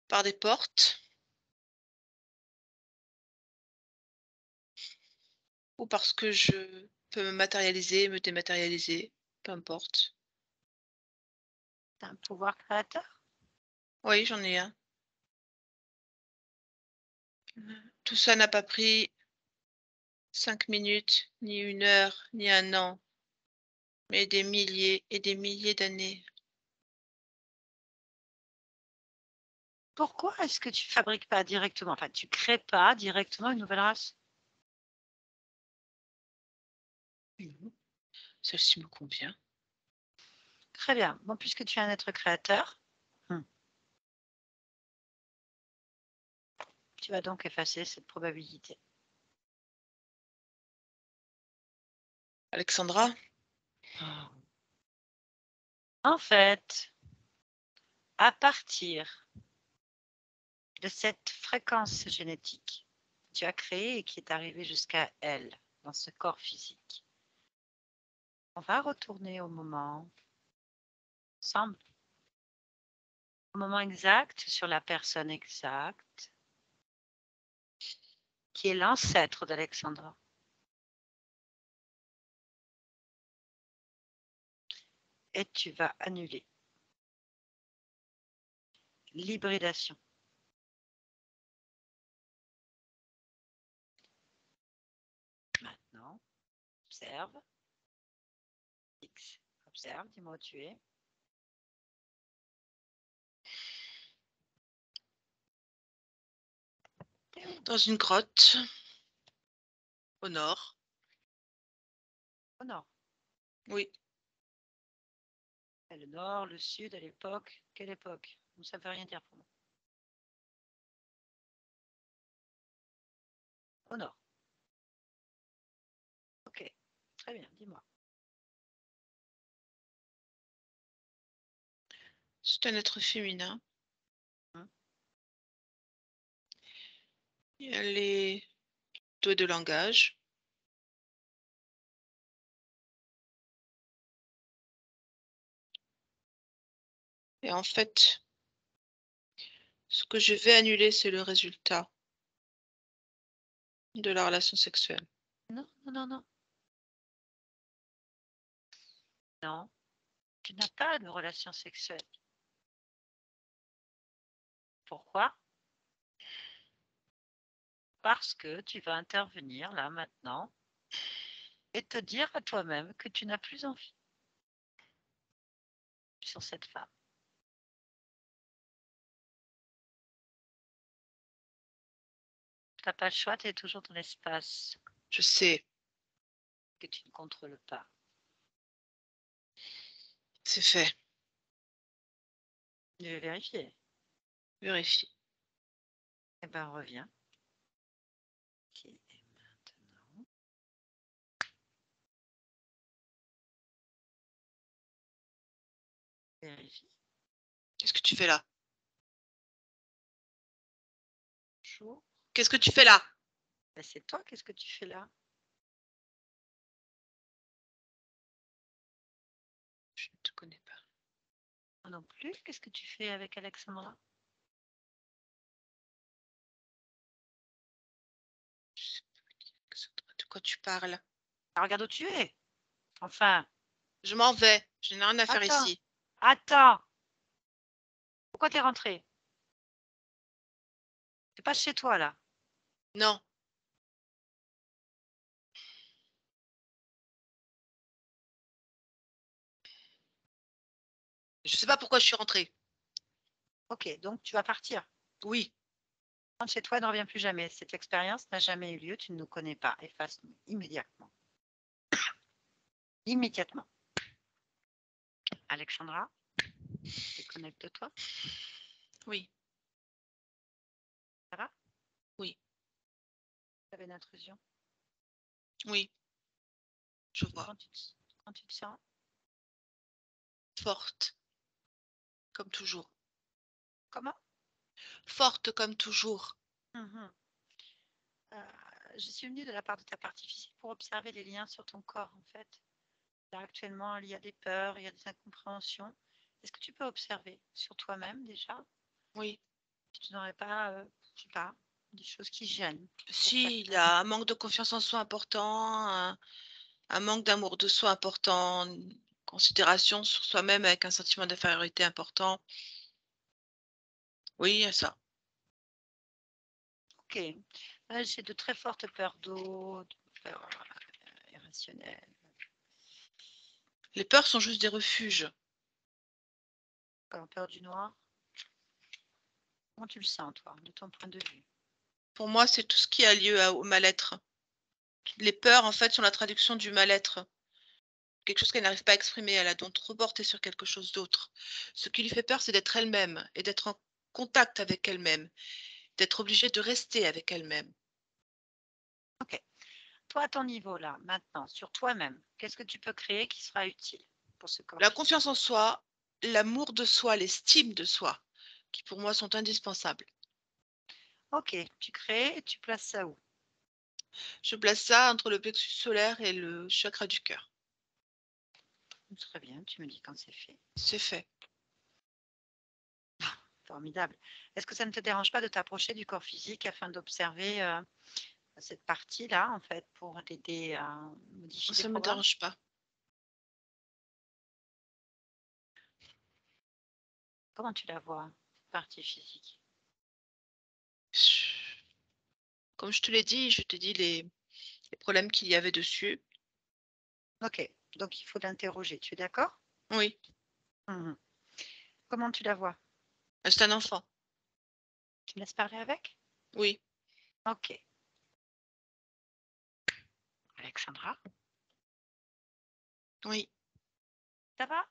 Par des portes. Ou parce que je peux me matérialiser, me dématérialiser, peu importe. T'as un pouvoir créateur? Oui, j'en ai un. Tout ça n'a pas pris 5 minutes, ni 1 heure, ni 1 an, mais des milliers et des milliers d'années. Pourquoi est-ce que tu fabriques pas directement, enfin tu crées pas directement une nouvelle race? Celle-ci me convient. Très bien. Bon, puisque tu es un être créateur, tu vas donc effacer cette probabilité. Alexandra, En fait, à partir de cette fréquence génétique que tu as créée et qui est arrivée jusqu'à elle, dans ce corps physique, on va retourner au moment, ensemble, au moment exact sur la personne exacte, qui est l'ancêtre d'Alexandra. Et tu vas annuler. L'hybridation. Maintenant, observe. X. Observe, dis-moi où tu es. dans une grotte, au nord. Au nord. Oui, Et le nord, le sud, à l'époque. Quelle époque? Ça ne veut rien dire pour moi. Au nord. Ok, très bien, dis-moi. c'est un être féminin. Et elle est douée de langage. Et en fait, ce que je vais annuler, c'est le résultat de la relation sexuelle. Non, non, non, non. Non, tu n'as pas de relation sexuelle. Pourquoi? Parce que tu vas intervenir là maintenant et te dire à toi-même que tu n'as plus envie sur cette femme. Tu n'as pas le choix, tu es toujours dans l'espace Je sais, que tu ne contrôles pas. c'est fait. Je vais vérifier. Vérifie. Eh bien, reviens. Qui est maintenant. Vérifie. Qu'est-ce que tu fais là? Bonjour. Qu'est-ce que tu fais là? Ben, c'est toi, qu'est-ce que tu fais là? Je ne te connais pas. Moi non plus, qu'est-ce que tu fais avec Alexandra? Je sais pas de quoi tu parles. Ah, regarde où tu es. Enfin, Je m'en vais. Je n'ai rien à faire attends, ici. attends. Pourquoi t'es rentré? T'es pas chez toi là. Non. Je ne sais pas pourquoi je suis rentrée. Ok, donc tu vas partir. Oui. Rentre chez toi, ne reviens plus jamais. Cette expérience n'a jamais eu lieu, tu ne nous connais pas. Efface-nous immédiatement. Immédiatement. Alexandra, déconnecte-toi. Oui. Ça va? Oui. Tu avais une intrusion. Oui. Je vois. Quand tu te sens Forte. Comme toujours. comment? Forte comme toujours. Mhm. Je suis venue de la part de ta partie physique pour observer les liens sur ton corps, en fait. Là, actuellement, il y a des peurs, il y a des incompréhensions. Est-ce que tu peux observer sur toi-même déjà? Oui. Tu n'aurais pas, je sais pas, des choses qui gênent pour Si, il y certains. a un manque de confiance en soi important, un manque d'amour de soi important, une considération sur soi-même avec un sentiment d'infériorité important. Oui, il y a ça. Ok. Là, j'ai de très fortes peurs d'eau, de peurs irrationnelles. Les peurs sont juste des refuges. Comme peur du noir. Comment tu le sens, toi, de ton point de vue? Pour moi, c'est tout ce qui a lieu au mal-être. Les peurs, en fait, sont la traduction du mal-être. Quelque chose qu'elle n'arrive pas à exprimer, elle a donc reporté sur quelque chose d'autre. Ce qui lui fait peur, c'est d'être elle-même et d'être en contact avec elle-même, d'être obligée de rester avec elle-même. Ok. Toi, à ton niveau, là, maintenant, sur toi-même, qu'est-ce que tu peux créer qui sera utile pour ce corps La physique? confiance en soi, l'amour de soi, l'estime de soi, qui pour moi sont indispensables. Ok, tu crées et tu places ça où? Je place ça entre le plexus solaire et le chakra du cœur. Très bien, tu me dis quand c'est fait. C'est fait. Formidable. Est-ce que ça ne te dérange pas de t'approcher du corps physique afin d'observer cette partie-là, en fait, pour t'aider à modifier des Ça ne me programmes? dérange pas. Comment tu la vois, partie physique? Comme je te l'ai dit, je te dis les problèmes qu'il y avait dessus. Ok, donc il faut l'interroger, tu es d'accord? Oui, Mhm. Comment tu la vois? c'est un enfant. Tu me laisses parler avec? Oui, Ok. Alexandra, oui, ça va?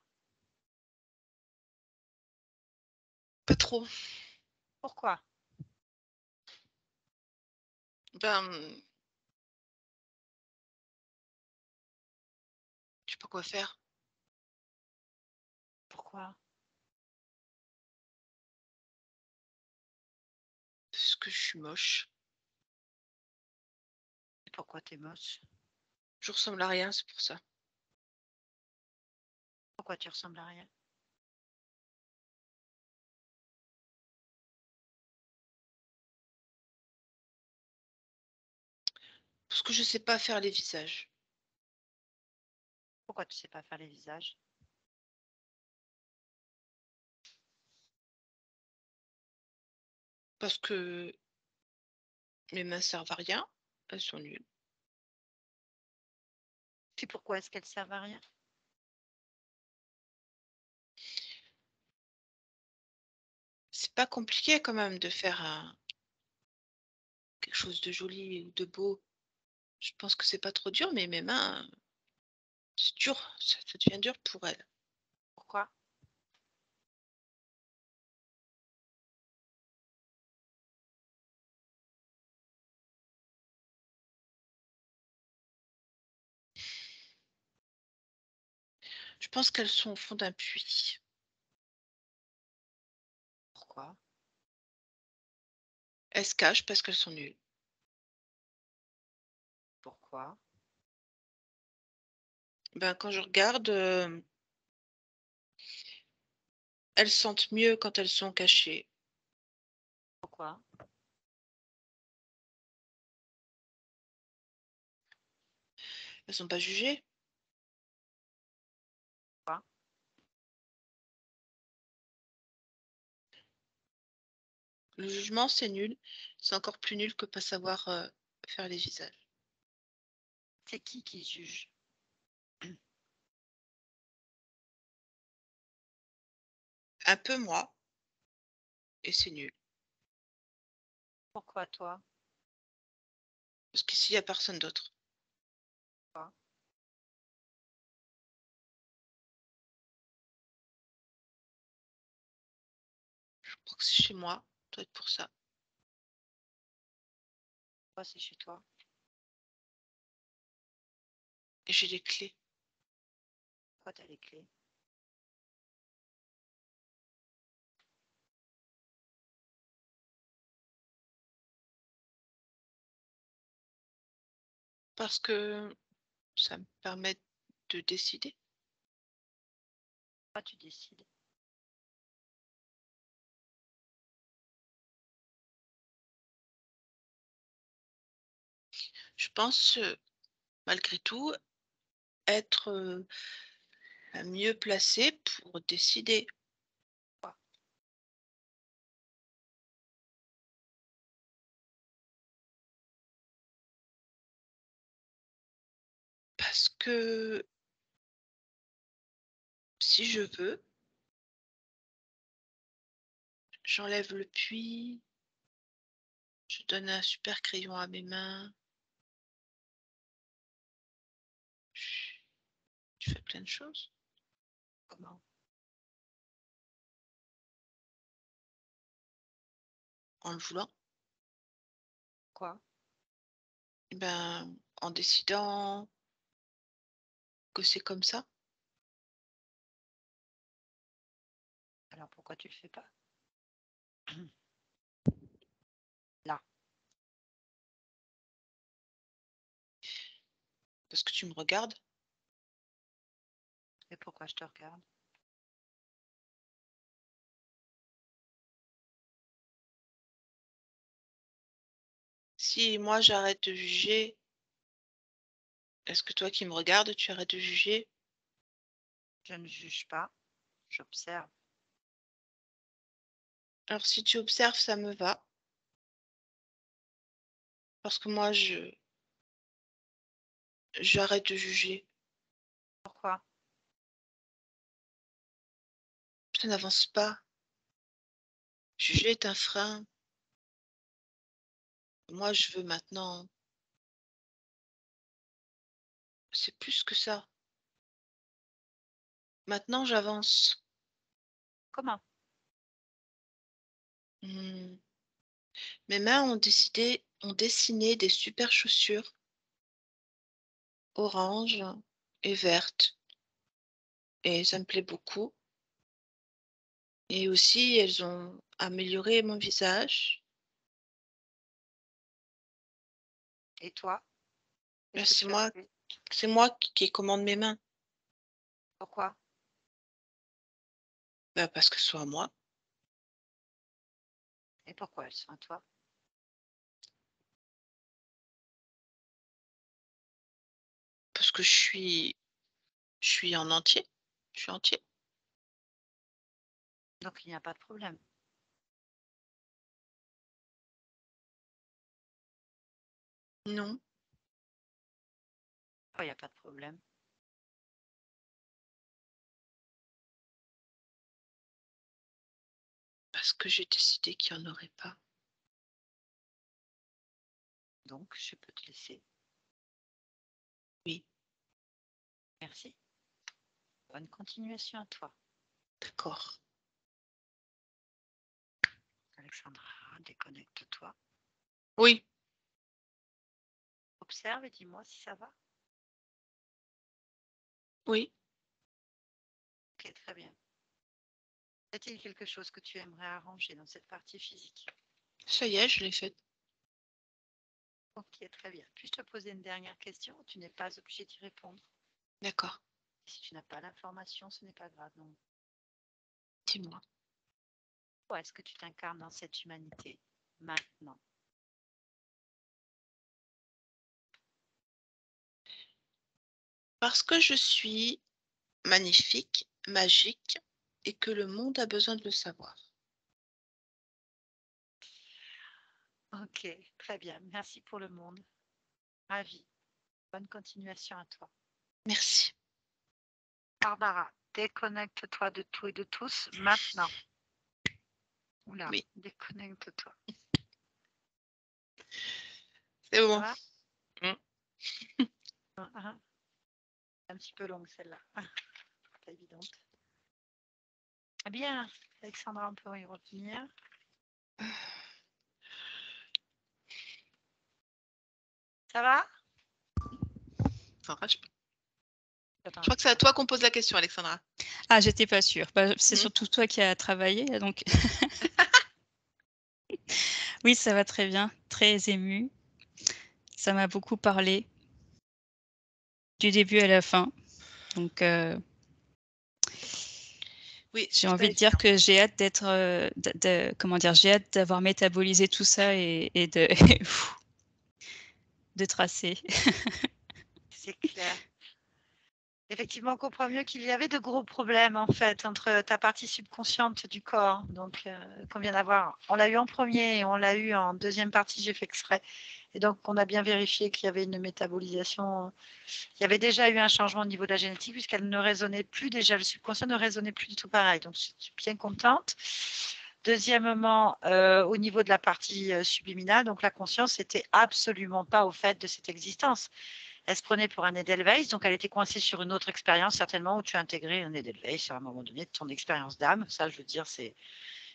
pas trop. Pourquoi? Ben, je sais pas quoi faire. Pourquoi? Parce que je suis moche. Et pourquoi t'es moche? Je ressemble à rien, c'est pour ça. Pourquoi tu ressembles à rien? Parce que je sais pas faire les visages. Pourquoi tu sais pas faire les visages? Parce que mes mains servent à rien. Elles sont nulles. Puis pourquoi est-ce qu'elles servent à rien? C'est pas compliqué quand même de faire quelque chose de joli ou de beau. Je pense que c'est pas trop dur, mais mes mains, c'est dur. Ça devient dur pour elles. Pourquoi? Je pense qu'elles sont au fond d'un puits. Pourquoi? Elles se cachent parce qu'elles sont nulles. Pourquoi? Ben, quand je regarde, elles sentent mieux quand elles sont cachées. Pourquoi? Elles sont pas jugées. Pourquoi? Le jugement, c'est nul. C'est encore plus nul que pas savoir faire les visages. C'est qui juge? Un peu moi, et c'est nul. Pourquoi toi? Parce qu'ici, il n'y a personne d'autre. Pourquoi? Je crois que c'est chez moi. Ça doit être pour ça. Pourquoi c'est chez toi? Et j'ai les clés. Pourquoi tu as les clés? Parce que ça me permet de décider. Pourquoi tu décides? Je pense, malgré tout, être mieux placée pour décider. Pourquoi? Parce que si je veux, j'enlève le puits, je donne un super crayon à mes mains. Je fais plein de choses Comment? en le voulant. Quoi? Eh ben, en décidant que c'est comme ça. Alors pourquoi tu le fais pas? Là. Parce que tu me regardes. Et pourquoi je te regarde? Si moi j'arrête de juger, est-ce que toi qui me regardes, tu arrêtes de juger? Je ne juge pas, j'observe. Alors si tu observes, ça me va. Parce que moi, j'arrête de juger. Pourquoi? Ça n'avance pas. Juger est un frein. Moi, je veux maintenant. C'est plus que ça. Maintenant, j'avance. Comment? Hmm. Mes mains ont dessiné des super chaussures oranges et vertes. Et ça me plaît beaucoup. Et aussi, elles ont amélioré mon visage. Et toi? Ben, Qu'est-ce que tu as fait? c'est moi qui commande mes mains. Pourquoi? Ben, parce que ce soit moi. Et pourquoi elles sont à toi? Parce que je suis en entier. Je suis entier. Donc il n'y a pas de problème. Non, Pourquoi il n'y a pas de problème? parce que j'ai décidé qu'il n'y en aurait pas. Donc je peux te laisser. Oui, Merci. Bonne continuation à toi. d'accord. Alexandra, déconnecte-toi. Oui, Observe et dis-moi si ça va. oui. Ok, très bien. Y a-t-il quelque chose que tu aimerais arranger dans cette partie physique? Ça y est, je l'ai fait. Ok, très bien. Puis-je te poser une dernière question? Tu n'es pas obligé d'y répondre. D'accord. Si tu n'as pas l'information, ce n'est pas grave. Non. Dis-moi. Pourquoi est-ce que tu t'incarnes dans cette humanité maintenant? Parce que je suis magnifique, magique et que le monde a besoin de le savoir. Ok, très bien. Merci pour le monde. Ravi. Bonne continuation à toi. Merci. Barbara, déconnecte-toi de tout et de tous maintenant. Oula, Oui, déconnecte-toi. c'est Ça bon. va? Mm. Un petit peu longue celle-là. Pas évidente. Eh bien, Alexandra, on peut y revenir. Ça va? Sandra, je Attends. crois que c'est à toi qu'on pose la question, Alexandra. Ah, j'étais pas sûre. Bah, c'est Mhm. surtout toi qui as travaillé, donc. Oui, ça va très bien, très émue. Ça m'a beaucoup parlé du début à la fin. Donc, Oui, j'ai c'est pas envie de évident. dire que j'ai hâte d'être, comment dire, j'ai hâte d'avoir métabolisé tout ça et de, de tracer. C'est clair. Effectivement, on comprend mieux qu'il y avait de gros problèmes en fait entre ta partie subconsciente du corps, donc qu'on vient d'avoir. On l'a eu en premier et on l'a eu en deuxième partie, j'ai fait exprès. Et donc, on a bien vérifié qu'il y avait une métabolisation. Il y avait déjà eu un changement au niveau de la génétique puisqu'elle ne résonnait plus déjà, le subconscient ne résonnait plus du tout pareil. Donc, je suis bien contente. Deuxièmement, au niveau de la partie subliminale, donc la conscience n'était absolument pas au fait de cette existence. Elle se prenait pour un Edelweiss, donc elle était coincée sur une autre expérience, certainement, où tu as intégré un Edelweiss à un moment donné de ton expérience d'âme. Ça, je veux dire,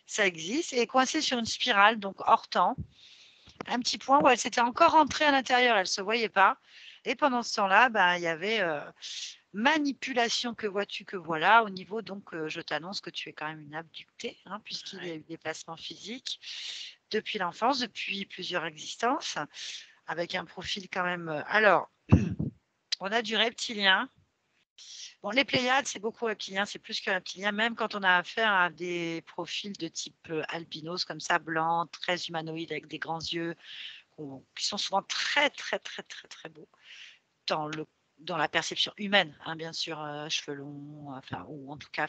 ça existe. Et coincée sur une spirale, donc hors temps, un petit point où elle s'était encore rentrée à l'intérieur, elle ne se voyait pas. Et pendant ce temps-là, ben, il y avait manipulation, que vois-tu, que voilà, au niveau, donc, je t'annonce que tu es quand même une abductée, hein, puisqu'il y a eu des placements physiques depuis l'enfance, depuis plusieurs existences, avec un profil quand même. Alors, on a du reptilien. Bon, les Pléiades, c'est beaucoup reptilien, c'est plus que reptilien, même quand on a affaire à des profils de type albinos, comme ça, blancs, très humanoïdes, avec des grands yeux, qui sont souvent très, très, très, très, très beaux dans la perception humaine, hein, bien sûr, cheveux longs, enfin, ou en tout cas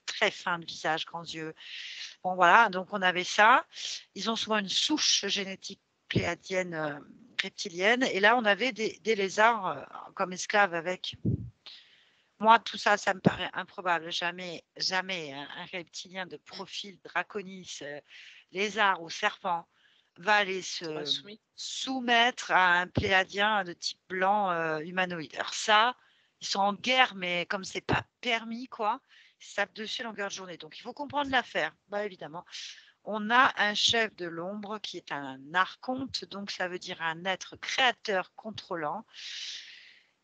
très fin de visage, grands yeux. Bon, voilà, donc on avait ça. Ils ont souvent une souche génétique pléiadienne reptilienne, et là, on avait des lézards comme esclaves avec. Moi, tout ça, ça me paraît improbable. Jamais, jamais un reptilien de profil draconis, lézard ou serpent va aller se soumettre à un pléiadien de type blanc humanoïde. Alors ça, ils sont en guerre, mais comme c'est pas permis, quoi, ils se tapent dessus à longueur de journée. Donc, il faut comprendre l'affaire. Bah, évidemment, on a un chef de l'ombre qui est un archonte, donc ça veut dire un être créateur contrôlant.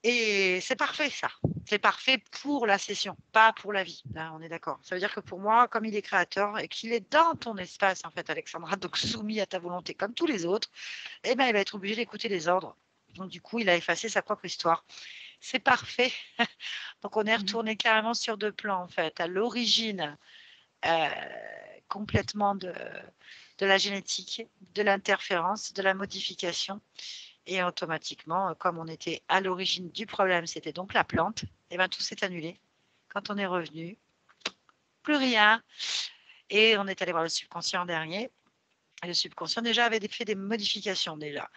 Et c'est parfait, ça. C'est parfait pour la session, pas pour la vie. Là, on est d'accord. Ça veut dire que pour moi, comme il est créateur et qu'il est dans ton espace, en fait, Alexandra, donc soumis à ta volonté comme tous les autres, eh ben, il va être obligé d'écouter les ordres. Donc, du coup, il a effacé sa propre histoire. C'est parfait. Donc, on est retourné carrément sur deux plans, en fait. À l'origine, complètement de la génétique, de l'interférence, de la modification. Et automatiquement, comme on était à l'origine du problème, c'était donc la plante, et ben tout s'est annulé. Quand on est revenu, plus rien. Et on est allé voir le subconscient dernier. Et le subconscient déjà avait fait des modifications déjà.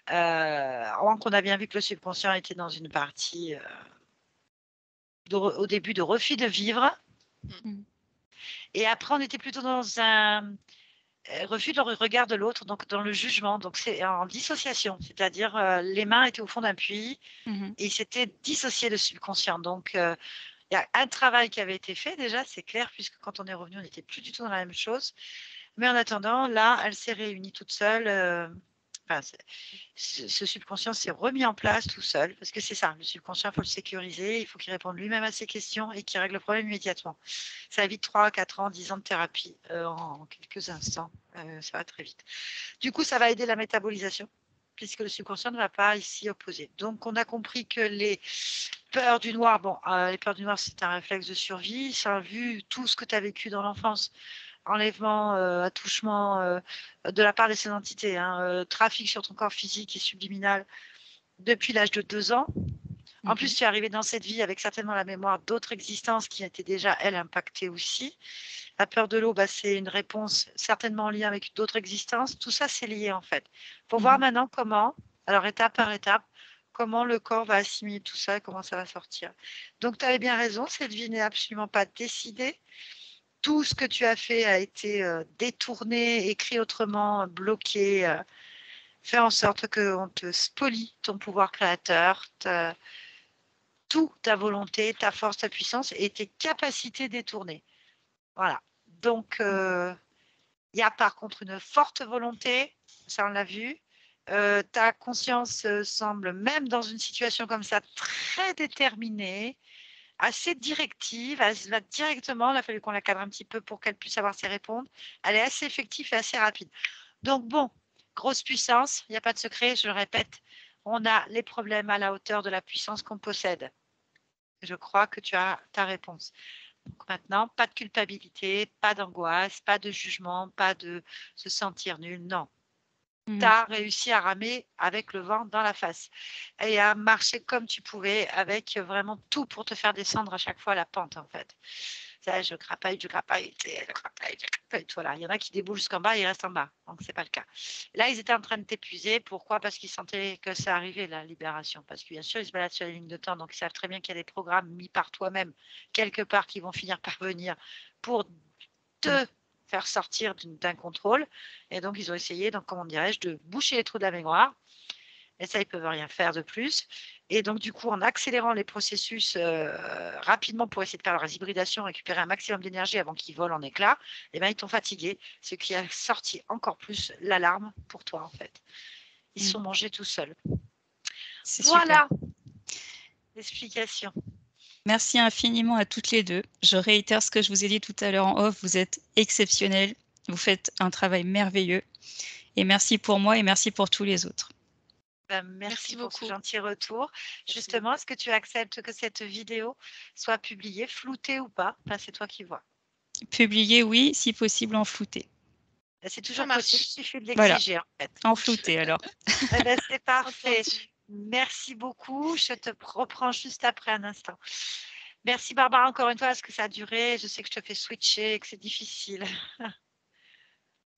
Donc on a bien vu que le subconscient était dans une partie au début de refus de vivre. Et après, on était plutôt dans un refus de regard de l'autre, donc dans le jugement. Donc c'est en dissociation, c'est-à-dire les mains étaient au fond d'un puits et il s'était dissocié le subconscient. Donc il y a un travail qui avait été fait déjà, c'est clair, puisque quand on est revenu, on n'était plus du tout dans la même chose. Mais en attendant, là, elle s'est réunie toute seule. Enfin, ce subconscient s'est remis en place tout seul, parce que c'est ça, le subconscient, il faut le sécuriser, il faut qu'il réponde lui-même à ses questions et qu'il règle le problème immédiatement. Ça évite 3, 4 ans, 10 ans de thérapie en quelques instants. Ça va très vite. Du coup, ça va aider la métabolisation, puisque le subconscient ne va pas s'y opposer. Donc, on a compris que les peurs du noir, les peurs du noir, c'est un réflexe de survie. Ça a vu tout ce que tu as vécu dans l'enfance. Enlèvement, attouchement de la part de ces entités, trafic sur ton corps physique et subliminal depuis l'âge de 2 ans. En plus, tu es arrivé dans cette vie avec certainement la mémoire d'autres existences qui étaient déjà, elles, impactées aussi. La peur de l'eau, c'est une réponse certainement en lien avec d'autres existences. Tout ça, c'est lié en fait. Il faut voir maintenant comment, alors étape par étape, comment le corps va assimiler tout ça et comment ça va sortir. Donc, tu avais bien raison, cette vie n'est absolument pas décidée. Tout ce que tu as fait a été détourné, écrit autrement, bloqué, fait en sorte qu'on te spolie ton pouvoir créateur, toute ta volonté, ta force, ta puissance et tes capacités détournées. Voilà. Donc, il y a par contre une forte volonté, ça on l'a vu, Ta conscience semble, même dans une situation comme ça, très déterminée, assez directive. Elle va directement, il a fallu qu'on la cadre un petit peu pour qu'elle puisse savoir s'y répondre. Elle est assez effective et assez rapide. Donc bon, grosse puissance, il n'y a pas de secret, je le répète. On a les problèmes à la hauteur de la puissance qu'on possède. Je crois que tu as ta réponse. Donc maintenant, pas de culpabilité, pas d'angoisse, pas de jugement, pas de se sentir nul, non. Tu as réussi à ramer avec le vent dans la face et à marcher comme tu pouvais avec vraiment tout pour te faire descendre à chaque fois la pente en fait. Ça, je crapaille, voilà. Il y en a qui déboulent jusqu'en bas et ils restent en bas, donc c'est pas le cas. Là, ils étaient en train de t'épuiser. Pourquoi? Parce qu'ils sentaient que ça arrivait, la libération. Parce que bien sûr, ils se baladent sur les lignes de temps, donc ils savent très bien qu'il y a des programmes mis par toi-même quelque part qui vont finir par venir pour te faire sortir d'un contrôle. Et donc, ils ont essayé, donc, comment dirais-je, de boucher les trous de la mémoire. Et ça, ils ne peuvent rien faire de plus. Et donc, du coup, en accélérant les processus rapidement pour essayer de faire leur hybridation, récupérer un maximum d'énergie avant qu'ils volent en éclats, eh ben, ils t'ont fatigué, ce qui a sorti encore plus l'alarme pour toi, en fait. Ils se sont mangés tout seuls. Voilà l'explication. Merci infiniment à toutes les deux. Je réitère ce que je vous ai dit tout à l'heure en off. Vous êtes exceptionnelles. Vous faites un travail merveilleux. Et merci pour moi et merci pour tous les autres. Merci pour ce gentil retour. Justement, est-ce que tu acceptes que cette vidéo soit publiée, floutée ou pas? Enfin, c'est toi qui vois. Publiée, oui, si possible en flouté. C'est toujours possible, il suffit de Voilà. l'exiger en fait. En flouté alors. Eh ben, c'est parfait. Merci beaucoup. Je te reprends juste après un instant. Merci Barbara encore une fois parce que ça a duré. Je sais que je te fais switcher et que c'est difficile.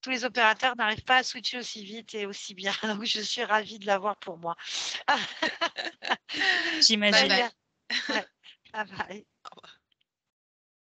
Tous les opérateurs n'arrivent pas à switcher aussi vite et aussi bien. Donc, je suis ravie de l'avoir pour moi. J'imagine. Bye bye.